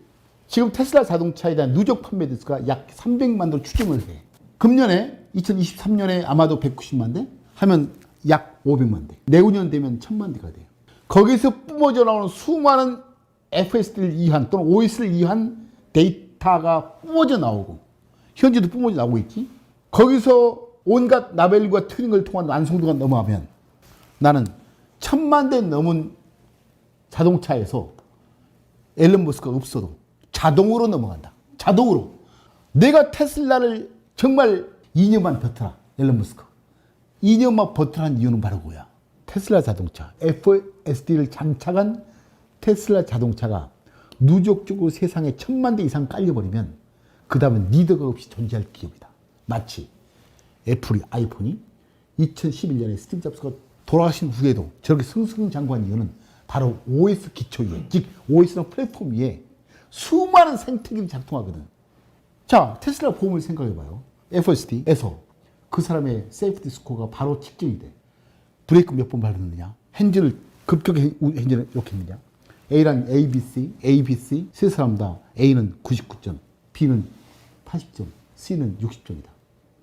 지금 테슬라 자동차에 대한 누적 판매 대수가 약 300만 대 추정을 해. 금년에 2023년에 아마도 190만 대 하면 약 500만 대. 내후년 되면 1000만 대가 돼요. 거기서 뿜어져 나오는 수많은 FSD를 이한 또는 OS를 이한 데이터가 뿜어져 나오고 현재도 뿜어져 나오고 있지. 거기서 온갖 라벨과 튜닝을 통한 완성도가 넘어가면 나는 1000만 대 넘은 자동차에서 앨런 머스크가 없어도 자동으로 넘어간다. 자동으로. 내가 테슬라를 정말 2년만 버텨라. 앨런 머스크. 2년만 버텨라는 이유는 바로 뭐야? 테슬라 자동차, FSD를 장착한 테슬라 자동차가 누적적으로 세상에 1000만 대 이상 깔려버리면 그 다음은 리더가 없이 존재할 기업이다. 마치 아이폰이 2011년에 스티브 잡스가 돌아가신 후에도 저렇게 승승장구한 이유는 바로 OS 기초 위에, 즉 OS라는 플랫폼 위에 수많은 생태계를 작동하거든. 자, 테슬라 보험을 생각해봐요. FSD에서 그 사람의 세이프티 스코어가 바로 측정이 돼. 브레이크 몇 번 밟았느냐, 핸들을 급격히 핸들을 이렇게 했느냐. A랑 ABC 세 사람 다 A는 99점, B는 80점, C는 60점이다.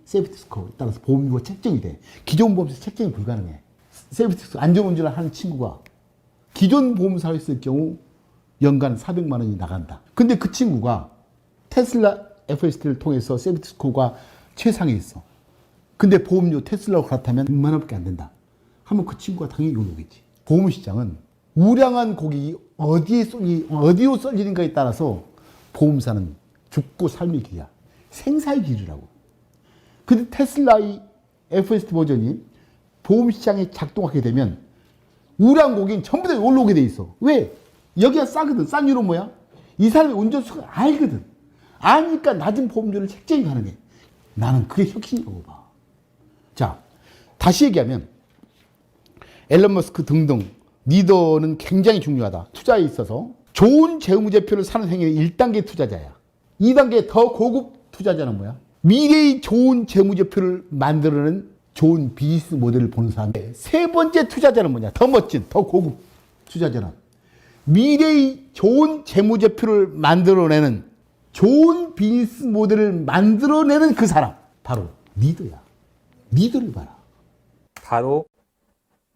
세이프티 스코어에 따라서 보험료가 책정이 돼. 기존 보험에서 책정이 불가능해. 세이프티 스코어 안전운전을 하는 친구가 기존 보험사에 있을 경우 연간 400만 원이 나간다. 근데 그 친구가 테슬라 FSD를 통해서 세이프티 스코어가 최상에 있어. 근데 보험료 테슬라가 그렇다면 100만 원밖에 안 된다 하면 그 친구가 당연히 이걸 오겠지. 보험시장은 우량한 고객이 어디로 쏠리는가에 따라서 보험사는 죽고 삶의 길이야. 생사의 길이라고. 근데 테슬라의 FSD 버전이 보험시장에 작동하게 되면 우량 고객은 전부 다 올라오게 돼 있어. 왜? 여기가 싸거든. 싼 이유는 뭐야? 이 사람이 운전수가 알거든. 아니까 낮은 보험료를 책정이 가능해. 나는 그게 혁신이라고 봐. 자, 다시 얘기하면 앨런 머스크 등등 리더는 굉장히 중요하다. 투자에 있어서 좋은 재무제표를 사는 행위는 1단계 투자자야. 2단계 더 고급 투자자는 뭐야? 미래의 좋은 재무제표를 만들어내는 좋은 비즈니스 모델을 보는 사람. 세 번째 투자자는 뭐냐? 더 멋진, 더 고급 투자자는 미래의 좋은 재무제표를 만들어내는 좋은 비즈니스 모델을 만들어내는 그 사람. 바로 리더야. 리더를 봐라. 바로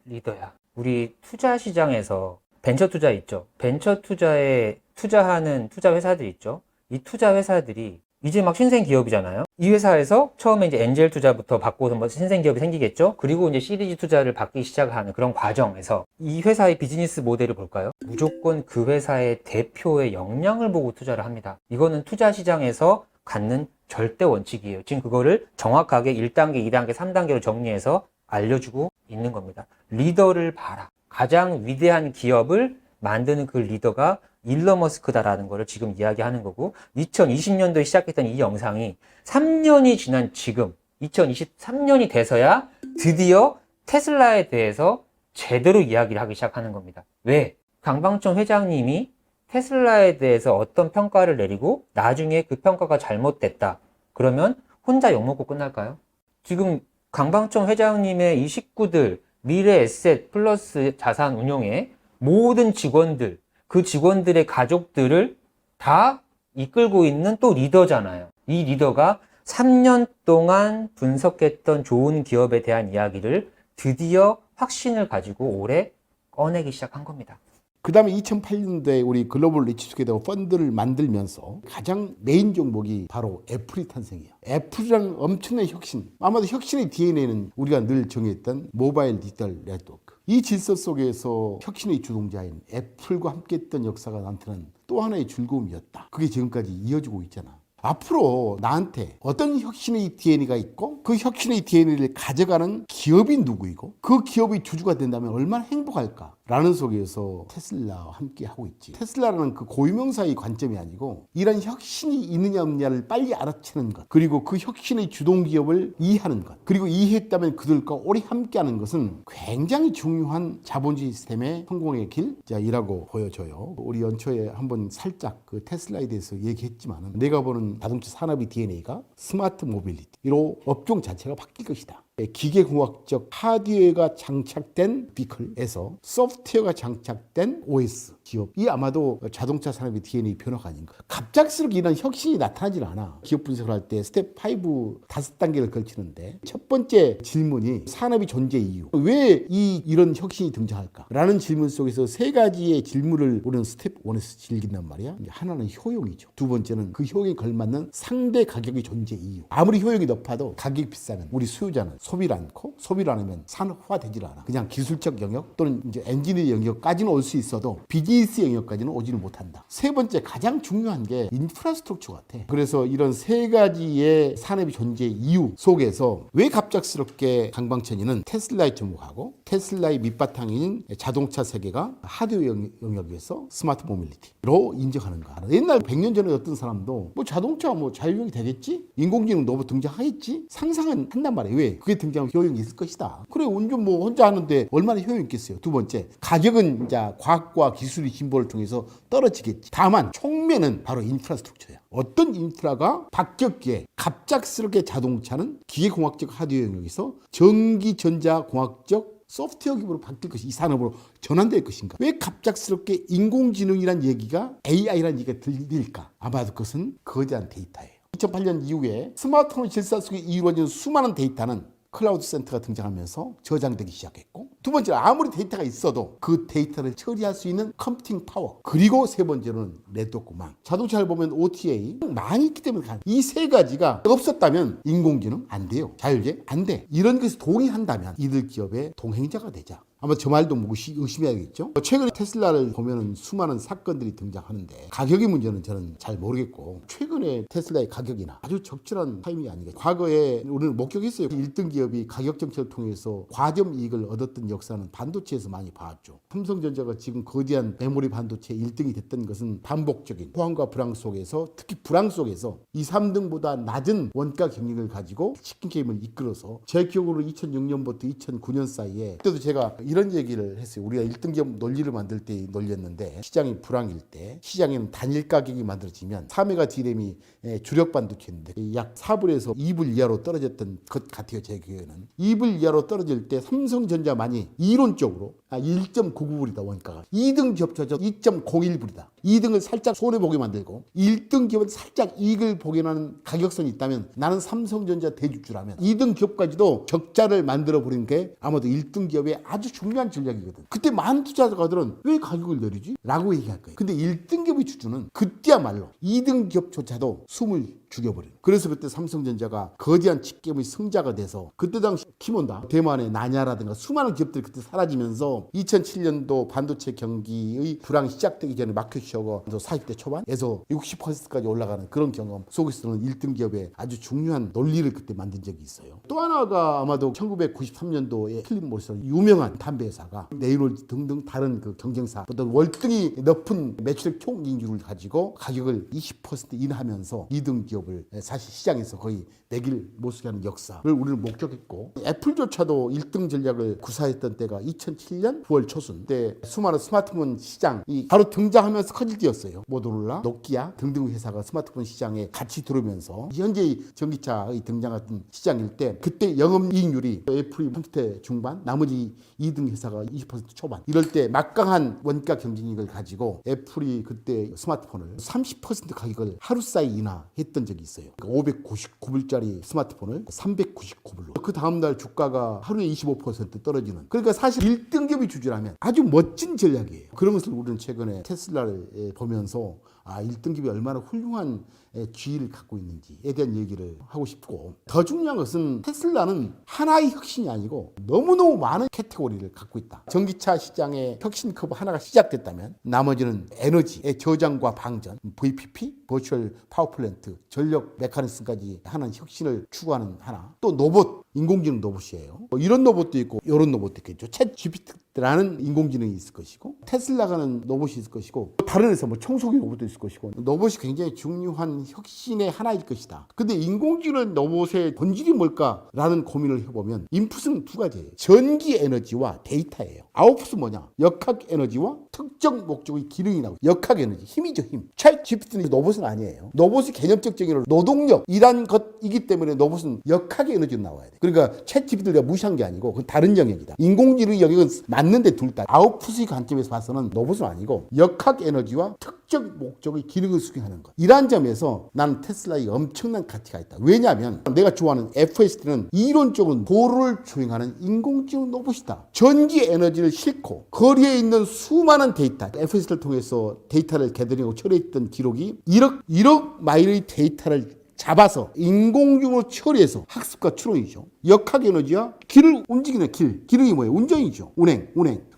리더야. 우리 투자 시장에서 벤처 투자 있죠. 벤처 투자에 투자하는 투자 회사들 있죠. 이 투자 회사들이 이제 막 신생 기업이잖아요. 이 회사에서 처음에 이제 엔젤 투자부터 받고서 뭐 신생 기업이 생기겠죠. 그리고 이제 시리즈 투자를 받기 시작하는 그런 과정에서 이 회사의 비즈니스 모델을 볼까요? 무조건 그 회사의 대표의 역량을 보고 투자를 합니다. 이거는 투자 시장에서 갖는 절대 원칙이에요. 지금 그거를 정확하게 1단계, 2단계, 3단계로 정리해서 알려주고 있는 겁니다. 리더를 봐라. 가장 위대한 기업을 만드는 그 리더가 일론 머스크다라는 거를 지금 이야기하는 거고, 2020년도에 시작했던 이 영상이 3년이 지난 지금 2023년이 돼서야 드디어 테슬라에 대해서 제대로 이야기를 하기 시작하는 겁니다. 왜? 강방천 회장님이 테슬라에 대해서 어떤 평가를 내리고 나중에 그 평가가 잘못됐다. 그러면 혼자 욕먹고 끝날까요? 지금 강방천 회장님의 이 식구들, 미래 에셋 플러스 자산 운용의 모든 직원들, 그 직원들의 가족들을 다 이끌고 있는 또 리더잖아요. 이 리더가 3년 동안 분석했던 좋은 기업에 대한 이야기를 드디어 확신을 가지고 올해 꺼내기 시작한 겁니다. 그 다음에 2008년도에 우리 글로벌 리치 투게더 펀드를 만들면서 가장 메인 종목이 바로 애플이 탄생이에요. 애플이라는 엄청난 혁신, 아마도 혁신의 DNA는 우리가 늘 정했던 모바일 디지털 네트워크. 이 질서 속에서 혁신의 주동자인 애플과 함께했던 역사가 나한테는 또 하나의 즐거움이었다. 그게 지금까지 이어지고 있잖아. 앞으로 나한테 어떤 혁신의 DNA가 있고 그 혁신의 DNA를 가져가는 기업이 누구이고 그 기업이 주주가 된다면 얼마나 행복할까? 라는 속에서 테슬라와 함께 하고 있지. 테슬라라는 그 고유명사의 관점이 아니고 이런 혁신이 있느냐 없느냐를 빨리 알아채는 것, 그리고 그 혁신의 주동기업을 이해하는 것, 그리고 이해했다면 그들과 오래 함께하는 것은 굉장히 중요한 자본주의 시스템의 성공의 길이라고 보여져요. 우리 연초에 한번 살짝 그 테슬라에 대해서 얘기했지만 내가 보는 자동차 산업의 DNA가 스마트 모빌리티로 업종 자체가 바뀔 것이다. 기계공학적 하드웨어가 장착된 비클에서 소프트웨어가 장착된 OS 기업이 아마도 자동차 산업의 DNA 변화가 아닌가. 갑작스럽게 이런 혁신이 나타나질 않아. 기업 분석을 할 때 스텝 5 5단계를 걸치는데 첫 번째 질문이 산업의 존재 이유. 왜 이런 혁신이 등장할까? 라는 질문 속에서 세 가지의 질문을 우리는 스텝 1에서 즐긴단 말이야. 하나는 효용이죠. 두 번째는 그 효용에 걸맞는 상대 가격의 존재 이유. 아무리 효용이 높아도 가격이 비싸면 우리 수요자는 소비를 않고, 소비를 안 하면 산업화되질 않아. 그냥 기술적 영역 또는 이제 엔지니어 영역까지는 올 수 있어도 비즈니스 영역까지는 오지는 못한다. 세 번째 가장 중요한 게 인프라스트럭처 같아. 그래서 이런 세 가지의 산업의 존재 이유 속에서 왜 갑작스럽게 강방천이는 테슬라에 접목하고 테슬라의 밑바탕인 자동차 세계가 하드웨어 영역에서 스마트 모빌리티로 인정하는가. 옛날 100년 전에 어떤 사람도 뭐 자동차 뭐 자율주행이 되겠지? 인공지능 로봇 등장하겠지? 상상은 한단 말이에요. 왜? 그게 등장하면 효용이 있을 것이다. 그래, 운전 뭐 혼자 하는데 얼마나 효용이 있겠어요. 두 번째, 가격은 이제 과학과 기술의 진보를 통해서 떨어지겠지. 다만 총매는 바로 인프라스트럭처야. 어떤 인프라가 바뀌었기에 갑작스럽게 자동차는 기계공학적 하드웨어 영역에서 전기전자공학적 소프트웨어 기업으로 바뀔 것이, 이 산업으로 전환될 것인가? 왜 갑작스럽게 인공지능이란 얘기가, AI란 얘기가 들릴까? 아마도 그것은 거대한 데이터예요. 2008년 이후에 스마트폰 질서 속에 이루어진 수많은 데이터는 클라우드 센터가 등장하면서 저장되기 시작했고, 두 번째로 아무리 데이터가 있어도 그 데이터를 처리할 수 있는 컴퓨팅 파워. 그리고 세 번째로는 네트워크망. 자동차를 보면 OTA 많이 있기 때문에 이 세 가지가 없었다면 인공지능 안 돼요. 자율주행 안 돼. 이런 것이 동의한다면 이들 기업의 동행자가 되자. 아마 저 말도 의심해야겠죠. 최근에 테슬라를 보면은 수많은 사건들이 등장하는데 가격의 문제는 저는 잘 모르겠고 최근에 테슬라의 가격이나 아주 적절한 타이밍이 아니겠죠. 과거에 우리는 목격했어요. 1등 기업이 가격 정책을 통해서 과점 이익을 얻었던 역사는 반도체에서 많이 봤죠. 삼성전자가 지금 거대한 메모리 반도체 1등이 됐던 것은 반복적인 호황과 불황 속에서 특히 불황 속에서 2, 3등보다 낮은 원가 경쟁을 가지고 치킨 게임을 이끌어서 제 기억으로 2006년부터 2009년 사이에 그때도 제가 이런 얘기를 했어요. 우리가 1등 기업 논리를 만들 때 논리였는데 시장이 불황일 때 시장에는 단일 가격이 만들어지면 3메가 D램이 주력 반도체인데 약 4불에서 2불 이하로 떨어졌던 것 같아요. 제 기억에는 2불 이하로 떨어질 때 삼성전자만이 이론적으로 1.99불이다 원가가 2등 기업조차 2.01불이다. 2등을 살짝 손해보게 만들고 1등 기업은 살짝 이익을 보게 하는 가격선이 있다면 나는 삼성전자 대주주라면 2등 기업까지도 적자를 만들어버리는 게 아마도 1등 기업의 아주 중요한 전략이거든. 그때 많은 투자자들은 왜 가격을 내리지? 라고 얘기할 거예요. 근데 1등 기업의 주주는 그때야말로 2등 기업조차도 숨을 죽여버려요. 그래서 그때 삼성전자가 거대한 직계의 승자가 돼서 그때 당시 키몬다, 대만의 나냐라든가 수많은 기업들이 그때 사라지면서 2007년도 반도체 경기의 불황이 시작되기 전에 마켓 셔가 40대 초반에서 60%까지 올라가는 그런 경험 속에서는 1등 기업의 아주 중요한 논리를 그때 만든 적이 있어요. 또 하나가 아마도 1993년도에 필립 모리슨 유명한 담배 회사가 네이롤즈 등등 다른 그 경쟁사보다 월등히 높은 매출액 총이익률을 가지고 가격을 20% 인하하면서 2등 기업을 사실 시장에서 거의 매길 못쓰게 하는 역사를 우리는 목격했고 애플조차도 1등 전략을 구사했던 때가 2007년 9월 초순 때 수많은 스마트폰 시장이 바로 등장하면서 커질 때였어요. 모토로라, 노키아 등등 회사가 스마트폰 시장에 같이 들어오면서 현재 전기차의 등장했던 시장일 때 그때 영업이익률이 애플이 30대 중반 나머지 2등 회사가 20% 초반 이럴 때 막강한 원가 경쟁력을 가지고 애플이 그때 스마트폰을 30% 가격을 하루 사이 인하했던 적이 있어요. 599불짜리 스마트폰을 399불로 그 다음날 주가가 하루에 25% 떨어지는 그러니까 사실 1등 기업이 주주라면 아주 멋진 전략이에요. 그런 것을 우리는 최근에 테슬라를 보면서 1등 기업이 얼마나 훌륭한 지위를 갖고 있는지에 대한 얘기를 하고 싶고 더 중요한 것은 테슬라는 하나의 혁신이 아니고 너무너무 많은 캐테고리를 갖고 있다. 전기차 시장의 혁신 커브 하나가 시작됐다면 나머지는 에너지의 저장과 방전, VPP, 버추얼 파워플랜트, 전력 메커니즘까지 하는 혁신을 추구하는 하나 또 로봇, 인공지능 로봇이에요. 이런 로봇도 있고 이런 로봇도 있겠죠. 챗 GPT라는 인공지능이 있을 것이고 테슬라가는 로봇이 있을 것이고 다른 회사 청소기 로봇도 있을 것이고 로봇이 굉장히 중요한 혁신의 하나일 것이다. 근데 인공지능 로봇의 본질이 뭘까라는 고민을 해보면 인풋은 두 가지예요. 전기 에너지와 데이터예요. 아웃풋은 뭐냐? 역학 에너지와 특정 목적의 기능이 나오고 역학 에너지, 힘이죠 힘. 챗 GPT는 로봇은 아니에요. 로봇이 개념적 정의로 노동력이란 것이기 때문에 로봇은 역학의 에너지로 나와야 돼. 그러니까 챗 GPT를 내가 무시한 게 아니고 그건 다른 영역이다. 인공지능 영역은 맞는데 둘 다 아웃풋의 관점에서 봐서는 로봇은 아니고 역학 에너지와 특정 목적의 기능을 수행하는 것. 이러한 점에서 나는 테슬라에 엄청난 가치가 있다. 왜냐하면 내가 좋아하는 FSD는 이론적으로 도로를 주행하는 인공지능 로봇이다. 전기 에너지를 싣고 거리에 있는 수많은 데이터, FSD를 통해서 데이터를 개더링하고 처리했던 기록이 1억 마일의 데이터를 잡아서 인공지능으로 처리해서 학습과 추론이죠. 역학 에너지와 길을 움직이는 기능이 뭐예요? 운전이죠. 운행.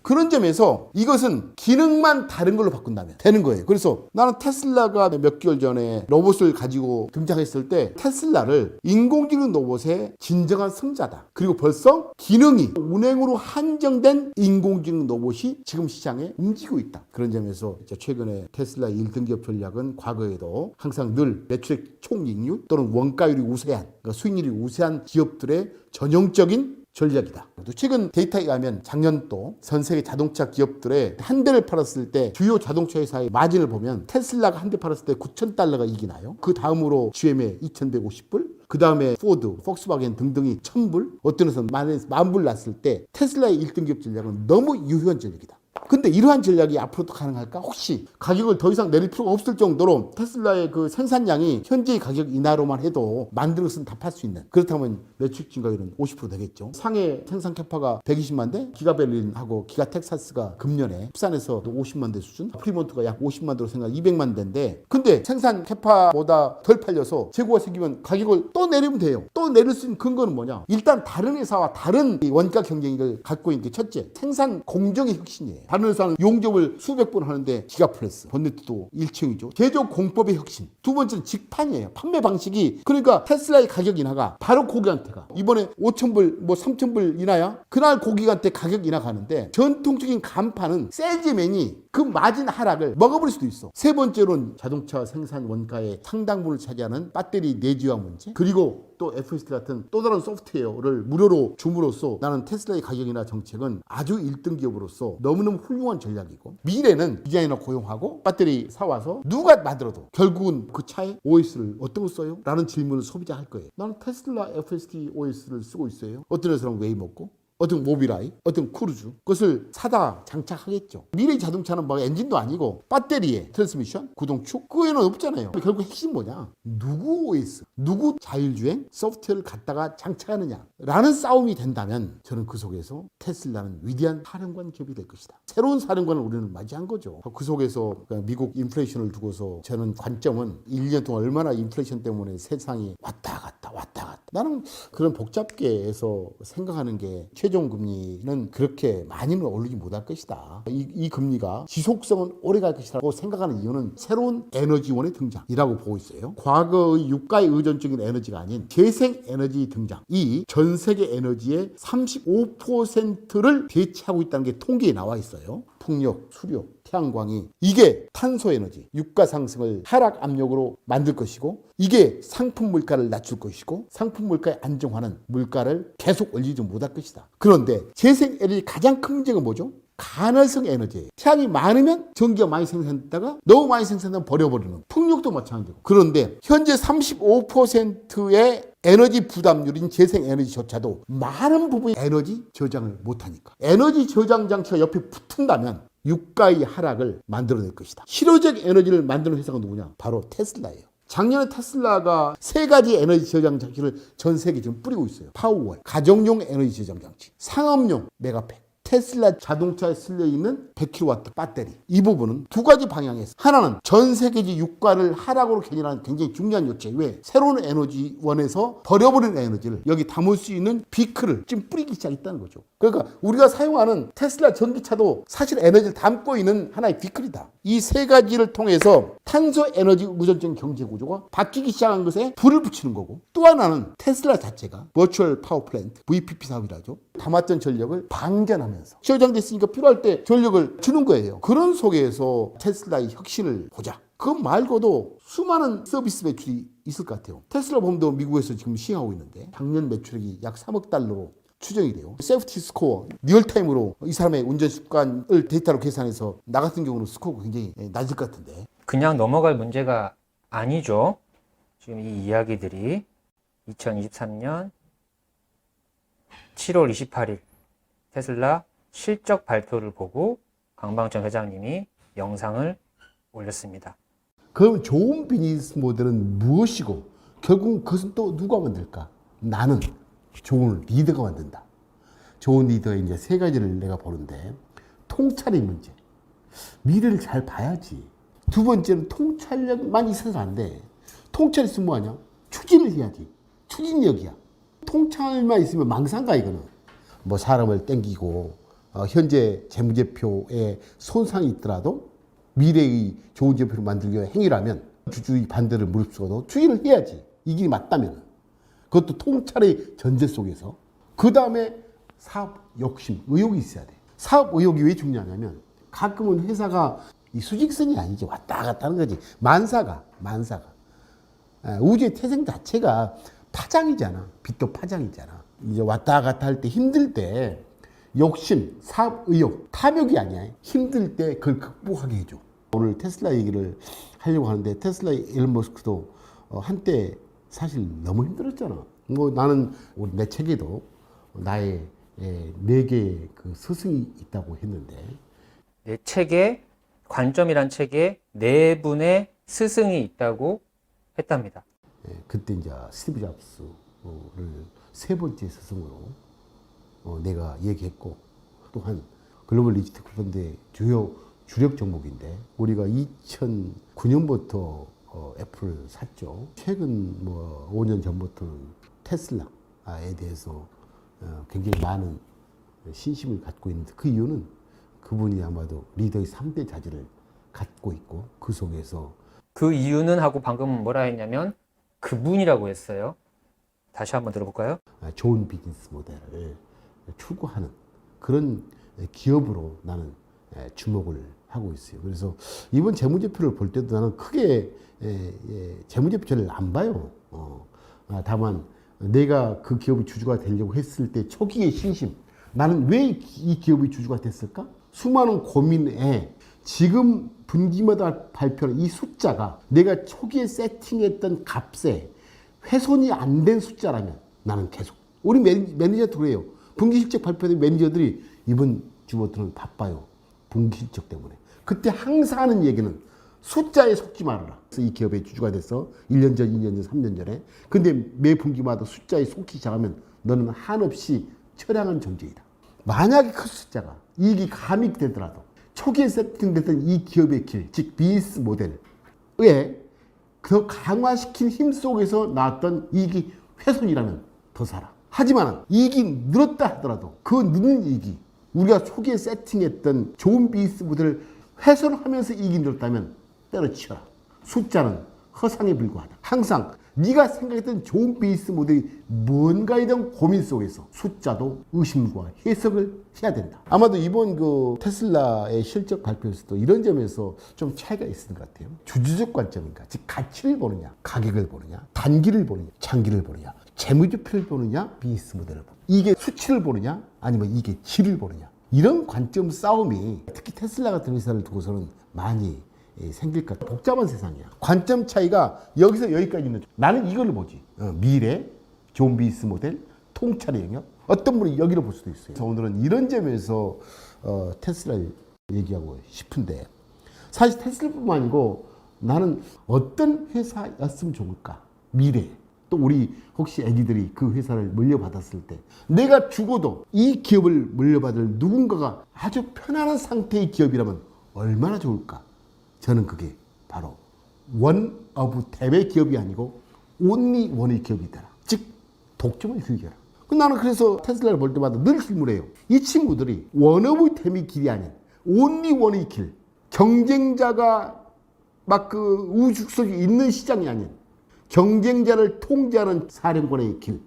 그런 점에서 이것은 기능만 다른 걸로 바꾼다면 되는 거예요. 그래서 나는 테슬라가 몇 개월 전에 로봇을 가지고 등장했을 때 테슬라를 인공지능 로봇의 진정한 승자다. 그리고 벌써 기능이 운행으로 한정된 인공지능 로봇이 지금 시장에 움직이고 있다. 그런 점에서 최근에 테슬라의 1등 기업 전략은 과거에도 항상 늘 매출액 총이익률 또는 원가율이 우세한 그러니까 수익률이 우세한 기업들의 전형적인 전략이다. 최근 데이터에 의하면 작년도 전 세계 자동차 기업들의 한 대를 팔았을 때 주요 자동차 회사의 마진을 보면 테슬라가 한 대 팔았을 때 $9,000가 이익이 나요. 그 다음으로 GM에 2,150불, 그 다음에 포드, 폭스바겐 등등이 1,000불, 어떤 회사는 10,000불 났을 때 테슬라의 1등 기업 전략은 너무 유효한 전략이다. 근데 이러한 전략이 앞으로도 가능할까? 혹시 가격을 더 이상 내릴 필요가 없을 정도로 테슬라의 그 생산량이 현재의 가격 인하로만 해도 만든 것은 다 팔 수 있는, 그렇다면 매출 증가율은 50% 되겠죠. 상해 생산 캐파가 120만 대, 기가베를린하고 기가텍사스가 금년에 부산에서 50만 대 수준, 프리몬트가 약 50만 대로 생각 200만 대인데, 근데 생산 캐파보다 덜 팔려서 재고가 생기면 가격을 또 내리면 돼요. 또 내릴 수 있는 근거는 뭐냐? 일단 다른 회사와 다른 이 원가 경쟁력을 갖고 있는 게 첫째, 생산 공정의 혁신이에요. 다른 회사는 용접을 수백 번 하는데 기가프레스, 본네트도 1층이죠. 제조 공법의 혁신. 두 번째는 직판이에요. 판매 방식이. 그러니까 테슬라의 가격 인하가 바로 고객한테가 이번에 5,000불 뭐 3,000불 인하야? 그날 고객한테 가격 인하 가는데 전통적인 간판은 세일즈맨이 그 마진 하락을 먹어버릴 수도 있어. 세 번째로는 자동차 생산 원가의 상당 부분을 차지하는 배터리 내재화 문제, 그리고 또 FSD 같은 또 다른 소프트웨어를 무료로 줌으로써 나는 테슬라의 가격이나 정책은 아주 1등 기업으로서 너무너무 훌륭한 전략이고, 미래는 디자이너 고용하고 배터리 사와서 누가 만들어도 결국은 그 차에 OS를 어떤 거 써요? 라는 질문을 소비자 할 거예요. 나는 테슬라 FSD OS를 쓰고 있어요. 어떤 회사는 웨이모고, 어떤 모비라이, 어떤 크루즈, 그것을 사다 장착하겠죠. 미래 자동차는 뭐 엔진도 아니고 배터리에 트랜스미션, 구동축, 그거에는 없잖아요. 결국 핵심 뭐냐? 누구 OS, 누구 자율주행 소프트웨어를 갖다가 장착하느냐 라는 싸움이 된다면 저는 그 속에서 테슬라는 위대한 사령관 기업이 될 것이다. 새로운 사령관을 우리는 맞이한 거죠. 그 속에서 미국 인플레이션을 두고서 저는 관점은 1년 동안 얼마나 인플레이션 때문에 세상이 왔다 갔다 왔다 갔다, 나는 그런 복잡계에서 생각하는 게 최종 금리는 그렇게 많이는 오르지 못할 것이다. 이 금리가 지속성은 오래 갈 것이라고 생각하는 이유는 새로운 에너지원의 등장이라고 보고 있어요. 과거의 유가에 의존적인 에너지가 아닌 재생 에너지 등장. 이 전 세계 에너지의 35%를 대체하고 있다는 게 통계에 나와 있어요. 풍력, 수력, 태양광이, 이게 탄소 에너지, 유가 상승을 하락 압력으로 만들 것이고, 이게 상품 물가를 낮출 것이고, 상품 물가의 안정화는 물가를 계속 올리지 못할 것이다. 그런데 재생 에너지 가장 큰 문제가 뭐죠? 간헐성 에너지예요. 태양이 많으면 전기가 많이 생산됐다가 너무 많이 생산되면 버려버리는, 풍력도 마찬가지고. 그런데 현재 35%의 에너지 부담률인 재생에너지조차도 많은 부분의 에너지 저장을 못하니까, 에너지 저장 장치가 옆에 붙은다면 유가의 하락을 만들어낼 것이다. 실효적 에너지를 만드는 회사가 누구냐? 바로 테슬라예요. 작년에 테슬라가 3가지 에너지 저장 장치를 전 세계에 지금 뿌리고 있어요. 파워월, 가정용 에너지 저장 장치, 상업용 메가팩, 테슬라 자동차에 실려있는 100kW 배터리. 이 부분은 두 가지 방향에서, 하나는 전 세계적 유가를 하락으로 견인하는 굉장히 중요한 요체. 왜? 새로운 에너지원에서 버려버린 에너지를 여기 담을 수 있는 비크를 지금 뿌리기 시작했다는 거죠. 그러니까 우리가 사용하는 테슬라 전기차도 사실 에너지를 담고 있는 하나의 비클이다. 이 세 가지를 통해서 탄소 에너지 의존적인 경제 구조가 바뀌기 시작한 것에 불을 붙이는 거고, 또 하나는 테슬라 자체가 버추얼 파워 플랜트, VPP 사업이라죠. 담았던 전력을 방전하면서 저장됐으니까 필요할 때 전력을 주는 거예요. 그런 속에서 테슬라의 혁신을 보자. 그것 말고도 수많은 서비스 매출이 있을 것 같아요. 테슬라 봄도 미국에서 지금 시행하고 있는데 작년 매출액이 약 3억 달러로 추정이 돼요. 세이프티 스코어, 리얼타임으로 이 사람의 운전 습관을 데이터로 계산해서 나 같은 경우는 스코어가 굉장히 낮을 것 같은데. 그냥 넘어갈 문제가 아니죠. 지금 이 이야기들이 2023년 7월 28일 테슬라 실적 발표를 보고 강방천 회장님이 영상을 올렸습니다. 그럼 좋은 비즈니스 모델은 무엇이고 결국은 그것은 또 누가 만들까? 나는 좋은 리더가 만든다. 좋은 리더의 이제 3가지를 내가 보는데, 통찰의 문제. 미래를 잘 봐야지. 두 번째는 통찰력만 있어서 안 돼. 통찰 있으면 뭐하냐? 추진을 해야지. 추진력이야. 통찰만 있으면 망상가 이거는. 뭐 사람을 땡기고 현재 재무제표에 손상이 있더라도 미래의 좋은 제표를 만들기 위한 행위라면 주주의 반대를 무릅쓰고도 추진을 해야지. 이 길이 맞다면. 그것도 통찰의 전제 속에서. 그 다음에 사업 욕심, 의욕이 있어야 돼. 사업 의욕이 왜 중요하냐면 가끔은 회사가 이 수직선이 아니지, 왔다 갔다 하는 거지. 만사가. 우주의 태생 자체가 파장이잖아. 빛도 파장이잖아. 이제 왔다 갔다 할 때, 힘들 때 욕심, 사업 의욕, 탐욕이 아니야. 힘들 때 그걸 극복하게 해줘. 오늘 테슬라 얘기를 하려고 하는데, 테슬라의 일론 머스크도 한때 사실 너무 힘들었잖아. 뭐 나는 내 책에도 나의 4개의 그 스승이 있다고 했는데, 내 책에 관점이란 책에 네 분의 스승이 있다고 했답니다. 그때 이제 스티브 잡스를 세 번째 스승으로 내가 얘기했고, 또한 글로벌 디지털 펀드의 주요 주력 종목인데 우리가 2009년부터 애플을 샀죠. 최근 5년 전부터는 테슬라에 대해서 굉장히 많은 신심을 갖고 있는데, 그 이유는 그분이 아마도 리더의 3대 자질을 갖고 있고, 그 속에서 그 이유는 하고 방금 뭐라 했냐면 그분이라고 했어요. 다시 한번 들어볼까요? 좋은 비즈니스 모델을 추구하는 그런 기업으로 나는 주목을 하고 있어요. 그래서 이번 재무제표를 볼 때도 나는 크게 재무제표를 안 봐요. 다만 내가 그 기업의 주주가 되려고 했을 때 초기의 신심, 나는 왜 이 기업의 주주가 됐을까? 수많은 고민에 지금 분기마다 발표하는 이 숫자가 내가 초기에 세팅했던 값에 훼손이 안 된 숫자라면 나는 계속, 우리 매니저도 그래요. 분기 실적 발표된 매니저들이 이번 주부터는 바빠요. 분기 실적 때문에. 그때 항상 하는 얘기는 숫자에 속지 말아라. 이 기업의 주주가 돼서 1년 전, 2년 전, 3년 전에. 근데 매 분기마다 숫자에 속기 시작하면 너는 한없이 처량한 존재이다. 만약에 그 숫자가 이익이 가미되더라도 초기에 세팅됐던 이 기업의 길, 즉 비즈니스 모델에 더 강화시킨 힘 속에서 나왔던 이익이 훼손이라면 더 살아. 하지만 이익이 늘었다 하더라도 그 늦는 이익이 우리가 초기에 세팅했던 좋은 비즈니스 모델을 훼손하면서 이익이 늘었다면 때려치워라. 숫자는 허상에 불과하다. 항상 네가 생각했던 좋은 비즈니스 모델이 뭔가에 대한 고민 속에서 숫자도 의심과 해석을 해야 된다. 아마도 이번 그 테슬라의 실적 발표에서도 이런 점에서 좀 차이가 있는 것 같아요. 주주적 관점인가, 즉 가치를 보느냐, 가격을 보느냐, 단기를 보느냐, 장기를 보느냐, 재무제표를 보느냐, 비즈니스 모델을 보느냐, 이게 수치를 보느냐, 아니면 이게 질을 보느냐, 이런 관점 싸움이 특히 테슬라 같은 회사를 두고서는 많이 생길 것 같아요. 복잡한 세상이야. 관점 차이가 여기서 여기까지 있는. 나는 이걸 보지. 미래, 좋은 비즈니스 모델, 통찰의 영역. 어떤 분이 여기를 볼 수도 있어요. 그래서 오늘은 이런 점에서 테슬라를 얘기하고 싶은데, 사실 테슬라뿐만 아니고 나는 어떤 회사였으면 좋을까? 미래. 또 우리 혹시 애기들이 그 회사를 물려받았을 때 내가 죽어도 이 기업을 물려받을 누군가가 아주 편안한 상태의 기업이라면 얼마나 좋을까? 저는 그게 바로 원 오브 대외 기업이 아니고 온리 원의 기업이다. 즉 독점을 휴게라. 나는 그래서 테슬라를 볼 때마다 늘 질문해요. 이 친구들이 원 오브 대미 길이 아닌 온리 원의 길, 경쟁자가 막 그 우주 속에 있는 시장이 아닌 경쟁자를 통제하는 사령관의 길,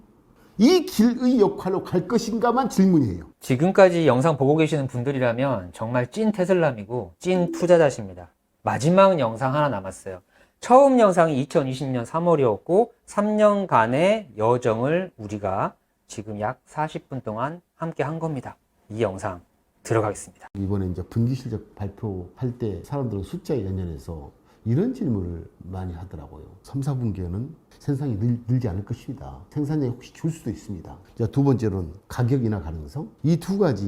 이 길의 역할로 갈 것인가만 질문이에요. 지금까지 영상 보고 계시는 분들이라면 정말 찐 테슬라미고 찐 투자자십니다. 마지막 영상 하나 남았어요. 처음 영상이 2020년 3월이었고 3년간의 여정을 우리가 지금 약 40분 동안 함께 한 겁니다. 이 영상 들어가겠습니다. 이번에 이제 분기 실적 발표할 때 사람들은 숫자에 연연해서 이런 질문을 많이 하더라고요. 3, 4분기에는 생산이 늘지 않을 것입니다. 생산량이 혹시 줄 수도 있습니다. 두 번째로는 가격이나 가능성. 이 두 가지에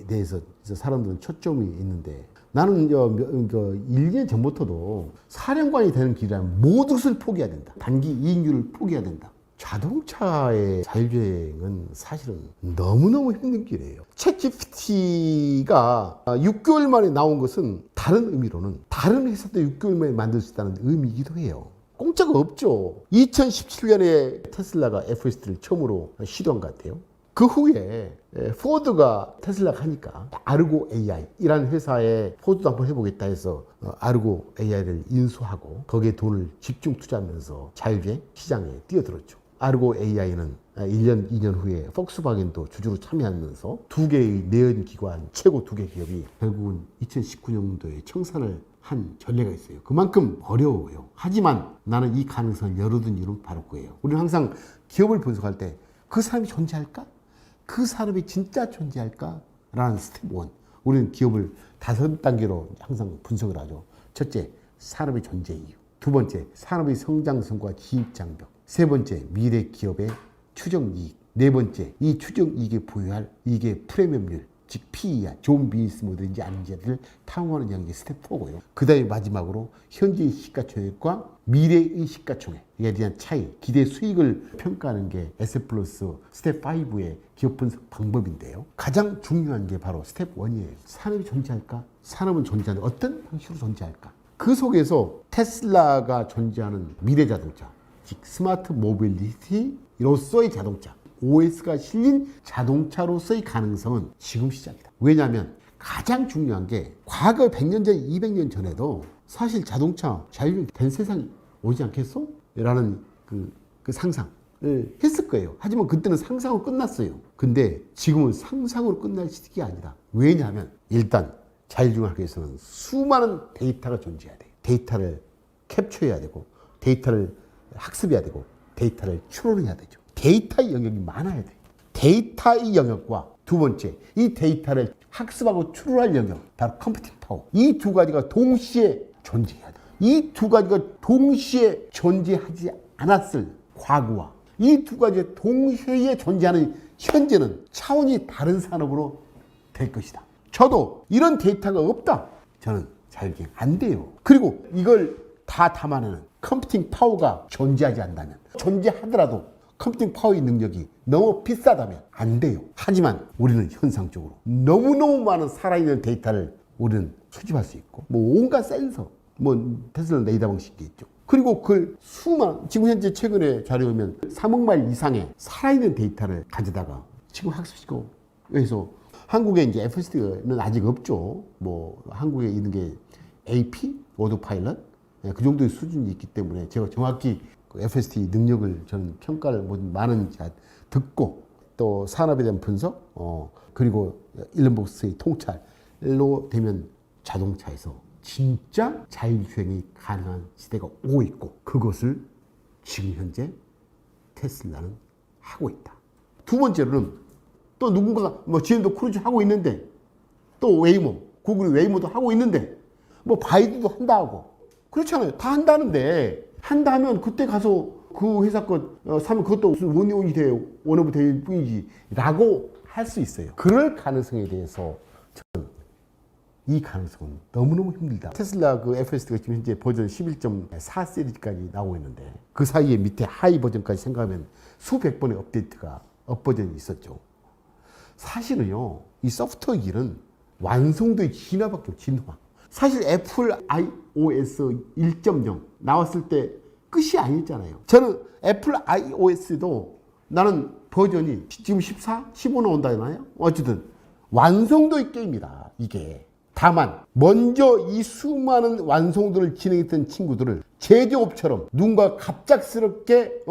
대해서 사람들은 초점이 있는데, 나는 1년 전부터도 사령관이 되는 길이라면 모든 것을 포기해야 된다. 단기 이익률을 포기해야 된다. 자동차의 자율주행은 사실은 너무너무 힘든 길이에요. 챗GPT가 6개월 만에 나온 것은 다른 의미로는 다른 회사도 6개월 만에 만들 수 있다는 의미이기도 해요. 공짜가 없죠. 2017년에 테슬라가 FSD를 처음으로 시도한 것 같아요. 그 후에 포드가 테슬라가 하니까 아르고 AI이라는 회사에 포드도 한번 해보겠다 해서 아르고 AI를 인수하고 거기에 돈을 집중 투자하면서 자율주행 시장에 뛰어들었죠. 아르고 AI는 1년, 2년 후에 폭스바겐도 주주로 참여하면서 두 개의 내연기관 최고 두 개 기업이 결국은 2019년도에 청산을 한 전례가 있어요. 그만큼 어려워요. 하지만 나는 이 가능성을 열어둔 이유는 바로 그거예요. 우리는 항상 기업을 분석할 때 그 사람이 존재할까? 그 사람이 진짜 존재할까? 라는 스텝 1. 우리는 기업을 5단계로 항상 분석을 하죠. 첫째, 산업의 존재 이유. 두 번째, 산업의 성장성과 지입 장벽. 세 번째, 미래 기업의 추정 이익. 네 번째, 이 추정 이익에 부여할 이익의 프리미엄률. 즉 PE야, 존 비즈니스 모델인지 아닌지를 탐구하는 영역이 스텝 4고요. 그 다음에 마지막으로 현재의 시가총액과 미래의 시가총액에 대한 차이, 기대 수익을 평가하는 게 S 플러스 스텝 5의 기업 분석 방법인데요. 가장 중요한 게 바로 스텝 1이에요. 산업이 존재할까? 산업은 존재하는 어떤 방식으로 존재할까? 그 속에서 테슬라가 존재하는 미래 자동차, 즉 스마트 모빌리티로서의 자동차, OS가 실린 자동차로서의 가능성은 지금 시작이다. 왜냐하면 가장 중요한 게 과거 100년 전, 200년 전에도 사실 자동차 자율주행 된 세상이 오지 않겠어? 라는 그 상상을 했을 거예요. 하지만 그때는 상상으로 끝났어요. 근데 지금은 상상으로 끝날 시기가 아니다. 왜냐하면 일단 자율주행하기 위해서는 수많은 데이터가 존재해야 돼요. 데이터를 캡처해야 되고 데이터를 학습해야 되고 데이터를 추론해야 되죠. 데이터의 영역이 많아야 돼요. 데이터의 영역과 두 번째, 이 데이터를 학습하고 추론할 영역, 바로 컴퓨팅 파워. 이 두 가지가 동시에 존재해야 돼요. 이 두 가지가 동시에 존재하지 않았을 과거와 이 두 가지가 동시에 존재하는 현재는 차원이 다른 산업으로 될 것이다. 저도 이런 데이터가 없다. 저는 자율주행 안 돼요. 그리고 이걸 다 담아내는 컴퓨팅 파워가 존재하지 않다면, 존재하더라도 컴퓨팅 파워의 능력이 너무 비싸다면 안 돼요. 하지만 우리는 현상적으로 너무너무 많은 살아있는 데이터를 우리는 수집할 수 있고, 뭐 온갖 센서, 뭐 테슬라 레이더 방식이 있죠. 그리고 그 수많은, 지금 현재 최근에 자료에 보면 3억 마일 이상의 살아있는 데이터를 가져다가 지금 학습시키고, 그래서 한국에 이제 FSD는 아직 없죠. 뭐 한국에 있는 게 AP, 오토파일럿, 그 정도의 수준이 있기 때문에 제가 정확히 그 FSD 능력을 저는 평가를 많은 듣고, 또 산업에 대한 분석, 그리고 일론 머스크의 통찰로 되면 자동차에서 진짜 자율주행이 가능한 시대가 오고 있고, 그것을 지금 현재 테슬라는 하고 있다. 두 번째로는 또 누군가가 뭐 GM도 크루즈 하고 있는데, 또 웨이모, 구글이 웨이모도 하고 있는데, 뭐 바이두도 한다 하고, 그렇잖아요. 다 한다는데, 한다 하면 그때 가서 그 회사 것 사면 그것도 무슨 원오이 돼, 원오브 될 뿐이지 라고 할 수 있어요. 그럴 가능성에 대해서 저는 이 가능성은 너무너무 힘들다. 테슬라 그 FSD가 지금 현재 버전 11.4 시리즈까지 나오고 있는데, 그 사이에 밑에 하이 버전까지 생각하면 수백 번의 업데이트가 업버전이 있었죠. 사실은요, 이 소프트웨어 길은 완성도의 진화밖에 없죠. 진화. 사실 애플 iOS 1.0 나왔을 때 끝이 아니었잖아요. 저는 애플 iOS도 나는 버전이 지금 14, 15 나온다잖아요. 어쨌든 완성도의 게임이다, 이게. 다만 먼저 이 수많은 완성도를 진행했던 친구들을 제조업처럼 누군가 갑작스럽게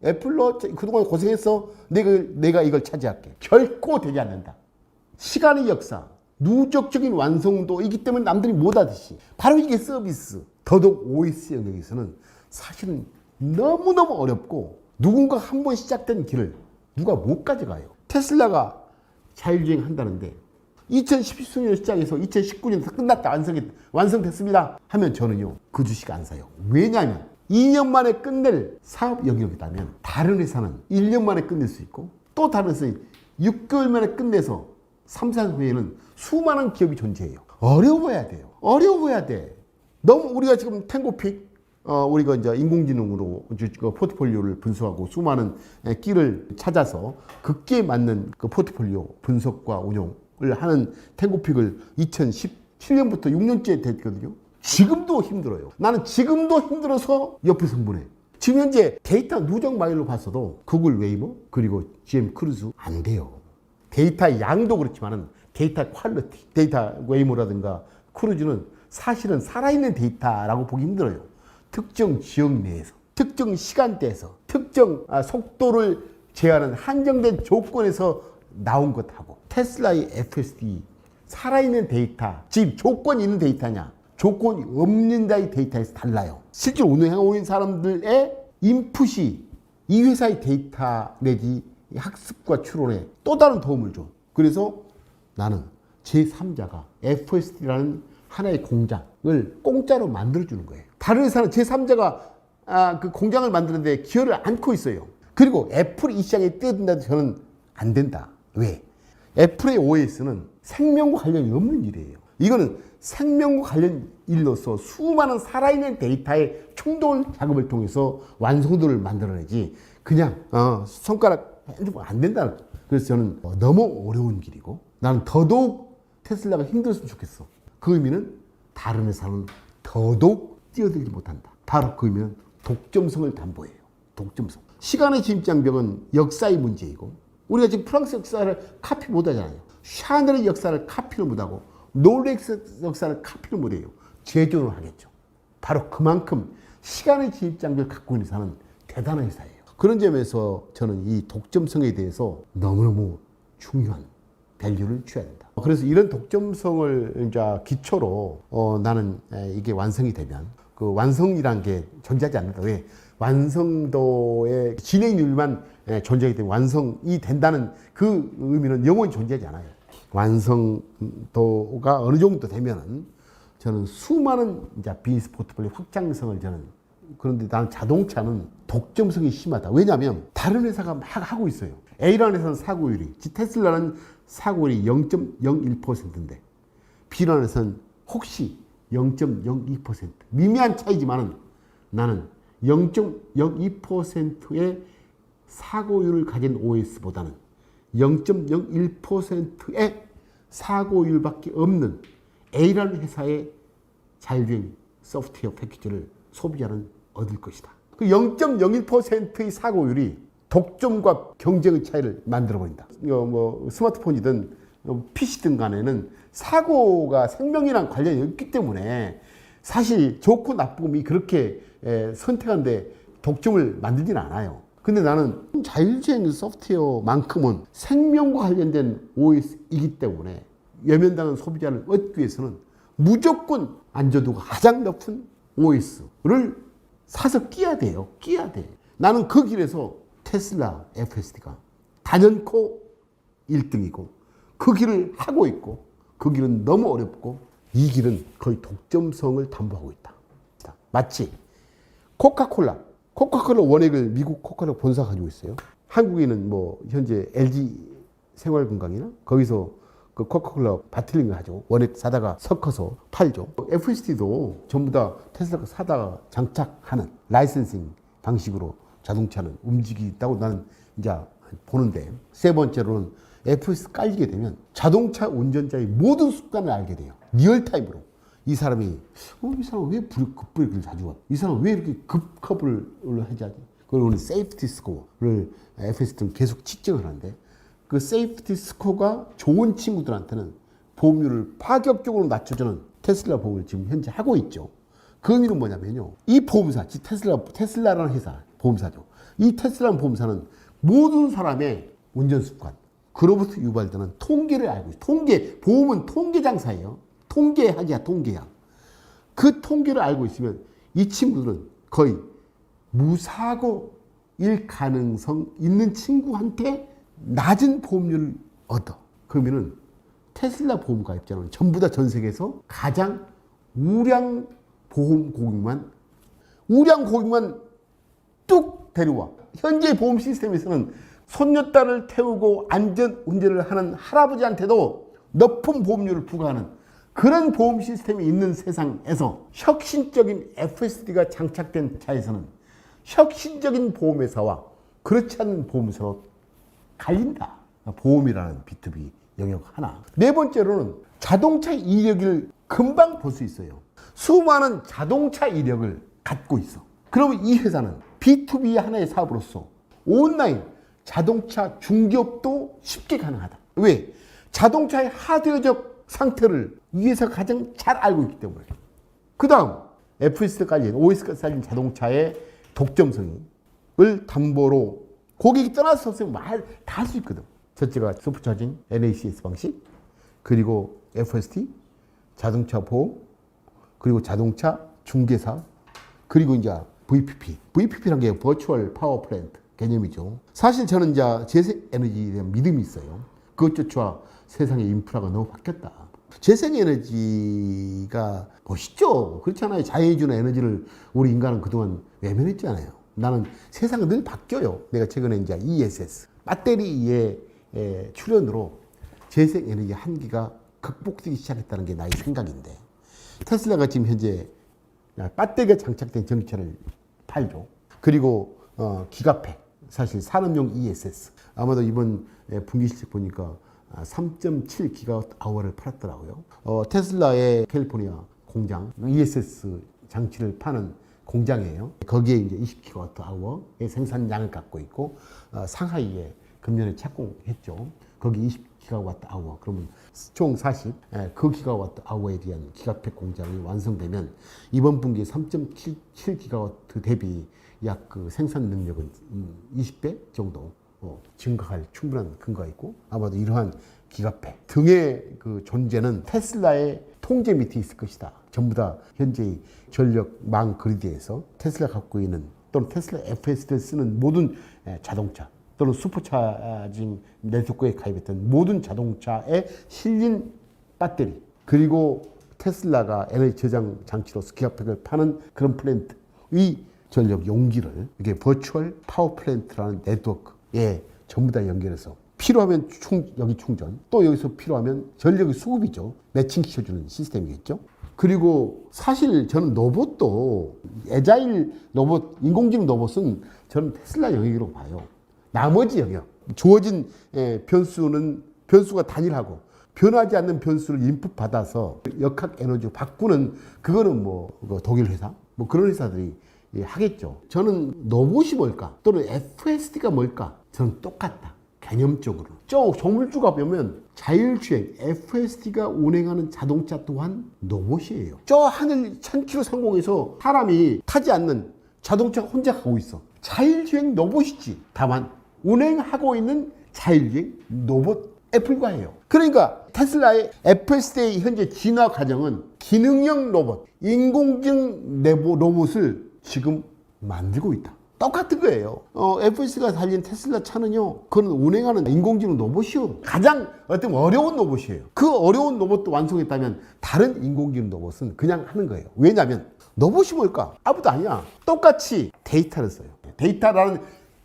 애플로 그동안 고생했어, 내가 이걸 차지할게, 결코 되지 않는다. 시간의 역사, 누적적인 완성도이기 때문에 남들이 못하듯이 바로 이게 서비스. 더더욱 OS 영역에서는 사실은 너무너무 어렵고, 누군가 한 번 시작된 길을 누가 못 가져가요. 테슬라가 자율주행 한다는데 2017년 시작해서 2019년 끝났다, 완성됐습니다 하면 저는요, 그 주식 안 사요. 왜냐하면 2년 만에 끝낼 사업 영역이라면 다른 회사는 1년 만에 끝낼 수 있고, 또 다른 회사는 6개월 만에 끝내서 3, 4년 후에는 수많은 기업이 존재해요. 어려워야 돼요. 어려워야 돼. 너무 우리가 지금 탱고픽, 우리가 이제 인공지능으로 포트폴리오를 분석하고 수많은 끼를 찾아서 그 끼에 맞는 그 포트폴리오 분석과 운용을 하는 탱고픽을 2017년부터 6년째 됐거든요. 지금도 힘들어요. 나는 지금도 힘들어서 옆에 승분해. 지금 현재 데이터 누적 마일로 봤어도 구글 웨이모 그리고 GM 크루즈 안 돼요. 데이터 양도 그렇지만은 데이터 퀄리티, 데이터 웨이모라든가 크루즈는 사실은 살아있는 데이터라고 보기 힘들어요. 특정 지역 내에서, 특정 시간대에서, 특정 속도를 제한하는 한정된 조건에서 나온 것하고, 테슬라의 FSD 살아있는 데이터, 즉 조건이 있는 데이터냐, 조건이 없는 데이터에서 달라요. 실제로 운영하고 있는 사람들의 인풋이 이 회사의 데이터 내지 학습과 추론에 또 다른 도움을 줘. 그래서 나는 제3자가 FSD라는 하나의 공장을 공짜로 만들어주는 거예요. 다른 회사는 제3자가 그 공장을 만드는데 기여를 않고 있어요. 그리고 애플이 이 시장에 뛰어든다 해도 저는 안 된다. 왜? 애플의 OS는 생명과 관련이 없는 일이에요. 이거는 생명과 관련 일로서 수많은 살아있는 데이터의 충돌 작업을 통해서 완성도를 만들어내지 그냥 손가락 핸드폰 안 된다. 그래서 저는 너무 어려운 길이고 나는 더더욱 테슬라가 힘들었으면 좋겠어. 그 의미는 다른 회사는 더더욱 뛰어들지 못한다. 바로 그 의미는 독점성을 담보해요. 독점성. 시간의 진입장벽은 역사의 문제이고 우리가 지금 프랑스 역사를 카피 못하잖아요. 샤넬의 역사를 카피를 못하고 롤렉스 역사를 카피를 못해요. 제조를 하겠죠. 바로 그만큼 시간의 진입장벽을 갖고 있는 회사는 대단한 회사예요. 그런 점에서 저는 이 독점성에 대해서 너무너무 중요한 밸류를 줘야 된다. 그래서 이런 독점성을 이제 기초로 나는 이게 완성이 되면 그 완성이란 게 존재하지 않는다. 왜? 완성도의 진행률만 존재하기 때문에 완성이 된다는 그 의미는 영원히 존재하지 않아요. 완성도가 어느 정도 되면은 저는 수많은 이제 비즈니스 포트폴리오 확장성을 저는 그런데 나는 자동차는 독점성이 심하다. 왜냐하면 다른 회사가 막 하고 있어요. A라는 회사는 사고율이, 테슬라는 사고율이 0.01%인데 B라는 회사는 혹시 0.02% 미미한 차이지만은 나는 0.02%의 사고율을 가진 OS보다는 0.01%의 사고율밖에 없는 A라는 회사의 자율주행 소프트웨어 패키지를 소비자는 얻을 것이다. 그 0.01%의 사고율이 독점과 경쟁의 차이를 만들어버린다. 스마트폰이든 PC든 간에는 사고가 생명이랑 관련이 없기 때문에 사실 좋고 나쁨이 그렇게 선택하는데 독점을 만들지는 않아요. 근데 나는 자율주행 소프트웨어만큼은 생명과 관련된 OS이기 때문에 외면당한 소비자를 얻기 위해서는 무조건 안전도가 가장 높은 OS를 사서 끼야 돼요. 끼야 돼. 나는 그 길에서 테슬라 FSD가 단연코 1등이고 그 길을 하고 있고 그 길은 너무 어렵고 이 길은 거의 독점성을 담보하고 있다. 마치 코카콜라 원액을 미국 코카콜라 본사 가지고 있어요. 한국에는 뭐 현재 LG 생활건강이나 거기서 그 코카콜라 바틀링을 하죠. 원액 사다가 섞어서 팔죠. FSD도 전부 다 테슬라가 사다가 장착하는 라이센싱 방식으로 자동차는 움직이다고 나는 이제 보는데 세 번째로는 FSD 깔리게 되면 자동차 운전자의 모든 습관을 알게 돼요. 리얼타임으로. 이 사람이 이 사람 왜 급브레이크를 자주 와? 이 사람 왜 이렇게 급커브를 하지? 그걸 오늘 세이프티 스코어를 FSD는 계속 측정을 하는데 그 세이프티 스코어가 좋은 친구들한테는 보험료를 파격적으로 낮춰주는 테슬라 보험을 지금 현재 하고 있죠. 그 의미는 뭐냐면요. 이 보험사, 테슬라라는 회사, 보험사죠. 이 테슬라라는 보험사는 모든 사람의 운전 습관, 그로부터 유발되는 통계를 알고 있어요. 보험은 통계 장사예요. 통계야. 그 통계를 알고 있으면 이 친구들은 거의 무사고일 가능성 있는 친구한테 낮은 보험료를 얻어. 그러면은 테슬라 보험 가입자는 전부 다 전 세계에서 가장 우량 고객만 뚝 데려와. 현재 보험 시스템에서는 손녀딸을 태우고 안전 운전을 하는 할아버지한테도 높은 보험료를 부과하는 그런 보험 시스템이 있는 세상에서 혁신적인 FSD가 장착된 차에서는 혁신적인 보험회사와 그렇지 않은 보험회사로 갈린다. 보험이라는 B2B 영역 하나. 네 번째로는 자동차 이력을 금방 볼 수 있어요. 수많은 자동차 이력을 갖고 있어. 그러면 이 회사는 B2B 하나의 사업으로서 온라인 자동차 중개업도 쉽게 가능하다. 왜? 자동차의 하드웨어적 상태를 이 회사가 가장 잘 알고 있기 때문에. 그 다음 FS가 깔린, OS가 깔린 자동차의 독점성을 담보로 고객이 떠날 수 없으면 말 다 할 수 있거든. 첫째가 슈퍼차징, NACS 방식, 그리고 FSD, 자동차 보험, 그리고 자동차 중개사, 그리고 이제 VPP라는 게 버추얼 파워 플랜트 개념이죠. 사실 저는 이제 재생에너지에 대한 믿음이 있어요. 그것조차 세상의 인프라가 너무 바뀌었다. 재생에너지가 멋있죠. 그렇잖아요. 자연이 주는 에너지를 우리 인간은 그동안 외면했잖아요. 나는 세상은 늘 바뀌어요. 내가 최근에 이제 ESS 배터리의 출현으로 재생에너지 한계가 극복되기 시작했다는 게 나의 생각인데, 테슬라가 지금 현재 배터리가 장착된 전기차를 팔죠. 그리고 기가팩, 사실 산업용 ESS, 아마도 이번 분기 실적 보니까 3.7 기가와트아워를 팔았더라고요. 테슬라의 캘리포니아 공장 ESS 장치를 파는 공장이에요. 거기에 이제 20 기가와트아워의 생산량을 갖고 있고, 상하이에 금년에 착공했죠. 거기 20 기가와트아워, 그러면 총 40, 그 기가와트아워에 대한 기가팩 공장이 완성되면 이번 분기에 3.77 기가와트 대비 약 그 생산 능력은 20배 정도 증가할 충분한 근거가 있고, 아마도 이러한 기가팩 등의 그 존재는 테슬라의 통제 밑에 있을 것이다. 전부 다 현재의 전력망 그리드에서 테슬라 갖고 있는, 또는 테슬라 FSD를 쓰는 모든 자동차, 또는 슈퍼차징 네트워크에 가입했던 모든 자동차에 실린 배터리, 그리고 테슬라가 에너지 저장 장치로서 기가팩을 파는 그런 플랜트의 전력 용기를 이게 버추얼 파워 플랜트라는 네트워크에 전부 다 연결해서 필요하면 여기 충전, 또 여기서 필요하면 전력의 수급이죠. 매칭시켜주는 시스템이겠죠. 그리고 사실 저는 로봇도, 애자일 로봇, 인공지능 로봇은 저는 테슬라 영역이라고 봐요. 나머지 영역, 주어진 변수가 단일하고 변하지 않는 변수를 인풋 받아서 역학 에너지로 바꾸는, 그거는 뭐 독일 회사, 뭐 그런 회사들이 하겠죠. 저는 로봇이 뭘까, 또는 FSD가 뭘까, 저는 똑같다. 개념적으로. 저 조물주가 보면 자율주행 FSD가 운행하는 자동차 또한 로봇이에요. 저 하늘 1000km 상공에서 사람이 타지 않는 자동차가 혼자 가고 있어. 자율주행 로봇이지. 다만 운행하고 있는 자율주행 로봇 애플과예요. 그러니까 테슬라의 FSD의 현재 진화 과정은 기능형 로봇, 인공지능 로봇을 지금 만들고 있다. 똑같은 거예요. FSD가 달린 테슬라 차는요, 그건 운행하는 인공지능 로봇이요. 가장 어떤 어려운 로봇이에요. 그 어려운 로봇도 완성했다면 다른 인공지능 로봇은 그냥 하는 거예요. 왜냐하면 로봇이 뭘까? 아무도 아니야. 똑같이 데이터를 써요. 데이터라는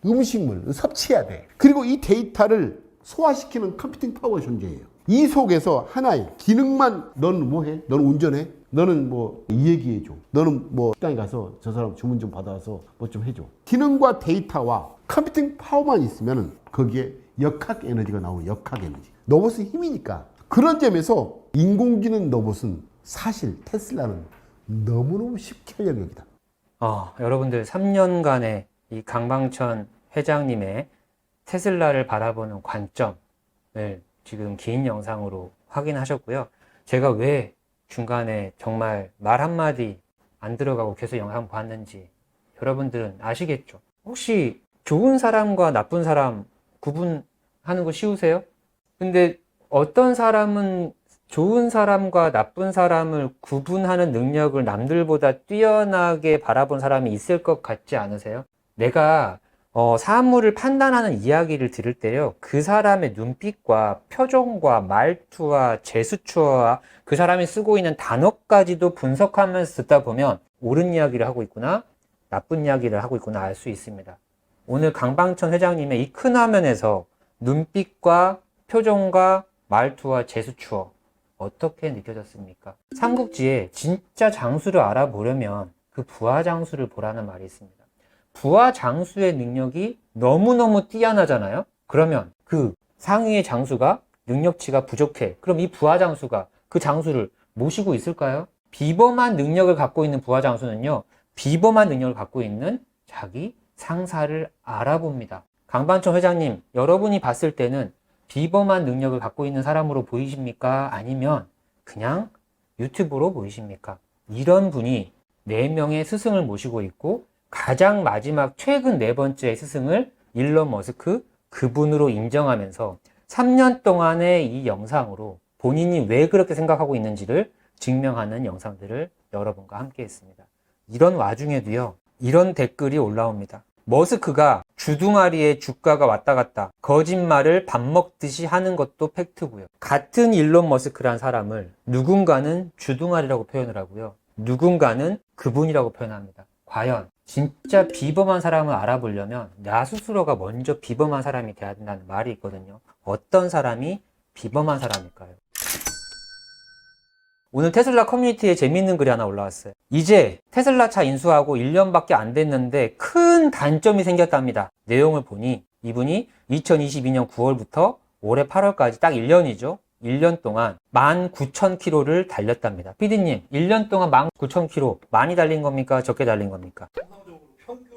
음식물을 섭취해야 돼. 그리고 이 데이터를 소화시키는 컴퓨팅 파워가 존재해요. 이 속에서 하나의 기능만, 너는 뭐 해? 너는 운전해? 너는 뭐 이 얘기해줘. 너는 뭐 식당에 가서 저 사람 주문 좀 받아와서 뭐 좀 해줘. 기능과 데이터와 컴퓨팅 파워만 있으면 거기에 역학 에너지가 나오는 역학 에너지. 로봇은 힘이니까. 그런 점에서 인공지능 로봇은 사실 테슬라는 너무너무 쉽게 할 영역이다. 여러분들 3년간의 이 강방천 회장님의 테슬라를 바라보는 관점을 지금 긴 영상으로 확인하셨고요. 제가 왜 중간에 정말 말 한마디 안 들어가고 계속 영상 봤는지 여러분들은 아시겠죠? 혹시 좋은 사람과 나쁜 사람 구분하는 거 쉬우세요? 근데 어떤 사람은 좋은 사람과 나쁜 사람을 구분하는 능력을 남들보다 뛰어나게 바라본 사람이 있을 것 같지 않으세요? 내가 사물을 판단하는 이야기를 들을 때요, 그 사람의 눈빛과 표정과 말투와 제스처와 그 사람이 쓰고 있는 단어까지도 분석하면서 듣다 보면 옳은 이야기를 하고 있구나, 나쁜 이야기를 하고 있구나 알 수 있습니다. 오늘 강방천 회장님의 이 큰 화면에서 눈빛과 표정과 말투와 제스처 어떻게 느껴졌습니까? 삼국지에 진짜 장수를 알아보려면 그 부하 장수를 보라는 말이 있습니다. 부하 장수의 능력이 너무너무 뛰어나잖아요. 그러면 그 상위의 장수가 능력치가 부족해. 그럼 이 부하 장수가 그 장수를 모시고 있을까요? 비범한 능력을 갖고 있는 부하 장수는요, 비범한 능력을 갖고 있는 자기 상사를 알아봅니다. 강방천 회장님, 여러분이 봤을 때는 비범한 능력을 갖고 있는 사람으로 보이십니까? 아니면 그냥 유튜브로 보이십니까? 이런 분이 4명의 스승을 모시고 있고 가장 마지막 최근 4번째 스승을 일론 머스크, 그분으로 인정하면서 3년 동안의 이 영상으로 본인이 왜 그렇게 생각하고 있는지를 증명하는 영상들을 여러분과 함께 했습니다. 이런 와중에도요, 이런 댓글이 올라옵니다. 머스크가 주둥아리에 주가가 왔다 갔다 거짓말을 밥 먹듯이 하는 것도 팩트고요. 같은 일론 머스크란 사람을 누군가는 주둥아리라고 표현을 하고요, 누군가는 그분이라고 표현합니다. 과연 진짜 비범한 사람을 알아보려면 나 스스로가 먼저 비범한 사람이 돼야 된다는 말이 있거든요. 어떤 사람이 비범한 사람일까요? 오늘 테슬라 커뮤니티에 재미있는 글이 하나 올라왔어요. 이제 테슬라 차 인수하고 1년밖에 안 됐는데 큰 단점이 생겼답니다. 내용을 보니 이분이 2022년 9월부터 올해 8월까지 딱 1년이죠. 1년 동안 19,000km를 달렸답니다. PD님, 1년 동안 19,000km 많이 달린 겁니까? 적게 달린 겁니까? 통상적으로 평균은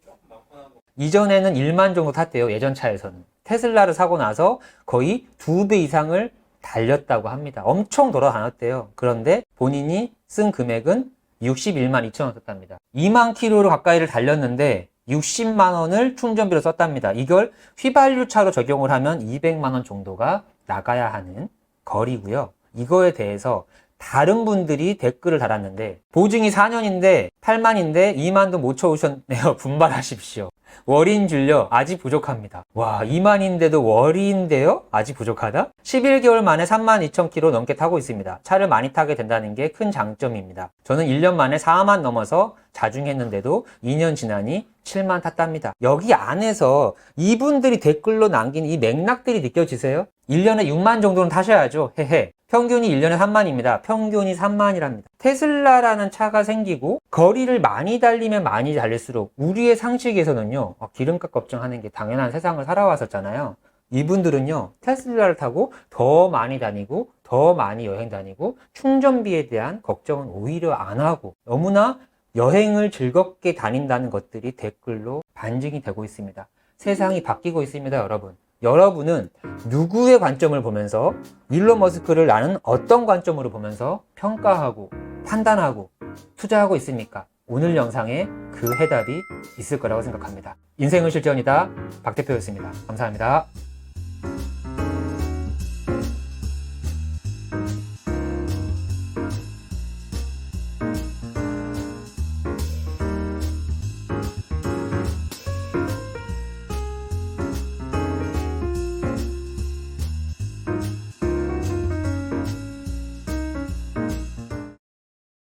조금 많거나 뭐 이전에는 1만 정도 탔대요. 예전 차에서는. 테슬라를 사고 나서 거의 2배 이상을 달렸다고 합니다. 엄청 돌아다녔대요. 그런데 본인이 쓴 금액은 61만 2천 원 썼답니다. 2만 킬로를 가까이를 달렸는데 60만 원을 충전비로 썼답니다. 이걸 휘발유차로 적용을 하면 200만 원 정도가 나가야 하는 거리고요. 이거에 대해서 다른 분들이 댓글을 달았는데 보증이 4년인데 8만인데 2만도 못 쳐오셨네요. 분발하십시오. 월인 줄려 아직 부족합니다. 와, 2만인데도 월인데요? 아직 부족하다? 11개월 만에 32,000km 넘게 타고 있습니다. 차를 많이 타게 된다는 게 큰 장점입니다. 저는 1년 만에 4만 넘어서 자중했는데도 2년 지나니 7만 탔답니다. 여기 안에서 이분들이 댓글로 남긴 이 맥락들이 느껴지세요? 1년에 6만 정도는 타셔야죠. 헤헤. 평균이 1년에 3만입니다. 평균이 3만이랍니다. 테슬라라는 차가 생기고 거리를 많이 달리면 많이 달릴수록 우리의 상식에서는요, 기름값 걱정하는 게 당연한 세상을 살아왔었잖아요. 이분들은요, 테슬라를 타고 더 많이 다니고 더 많이 여행 다니고 충전비에 대한 걱정은 오히려 안 하고 너무나 여행을 즐겁게 다닌다는 것들이 댓글로 반증이 되고 있습니다. 세상이 바뀌고 있습니다, 여러분. 여러분은 누구의 관점을 보면서 일론 머스크를 나는 어떤 관점으로 보면서 평가하고 판단하고 투자하고 있습니까? 오늘 영상에 그 해답이 있을 거라고 생각합니다. 인생은 실전이다. 박 대표였습니다. 감사합니다.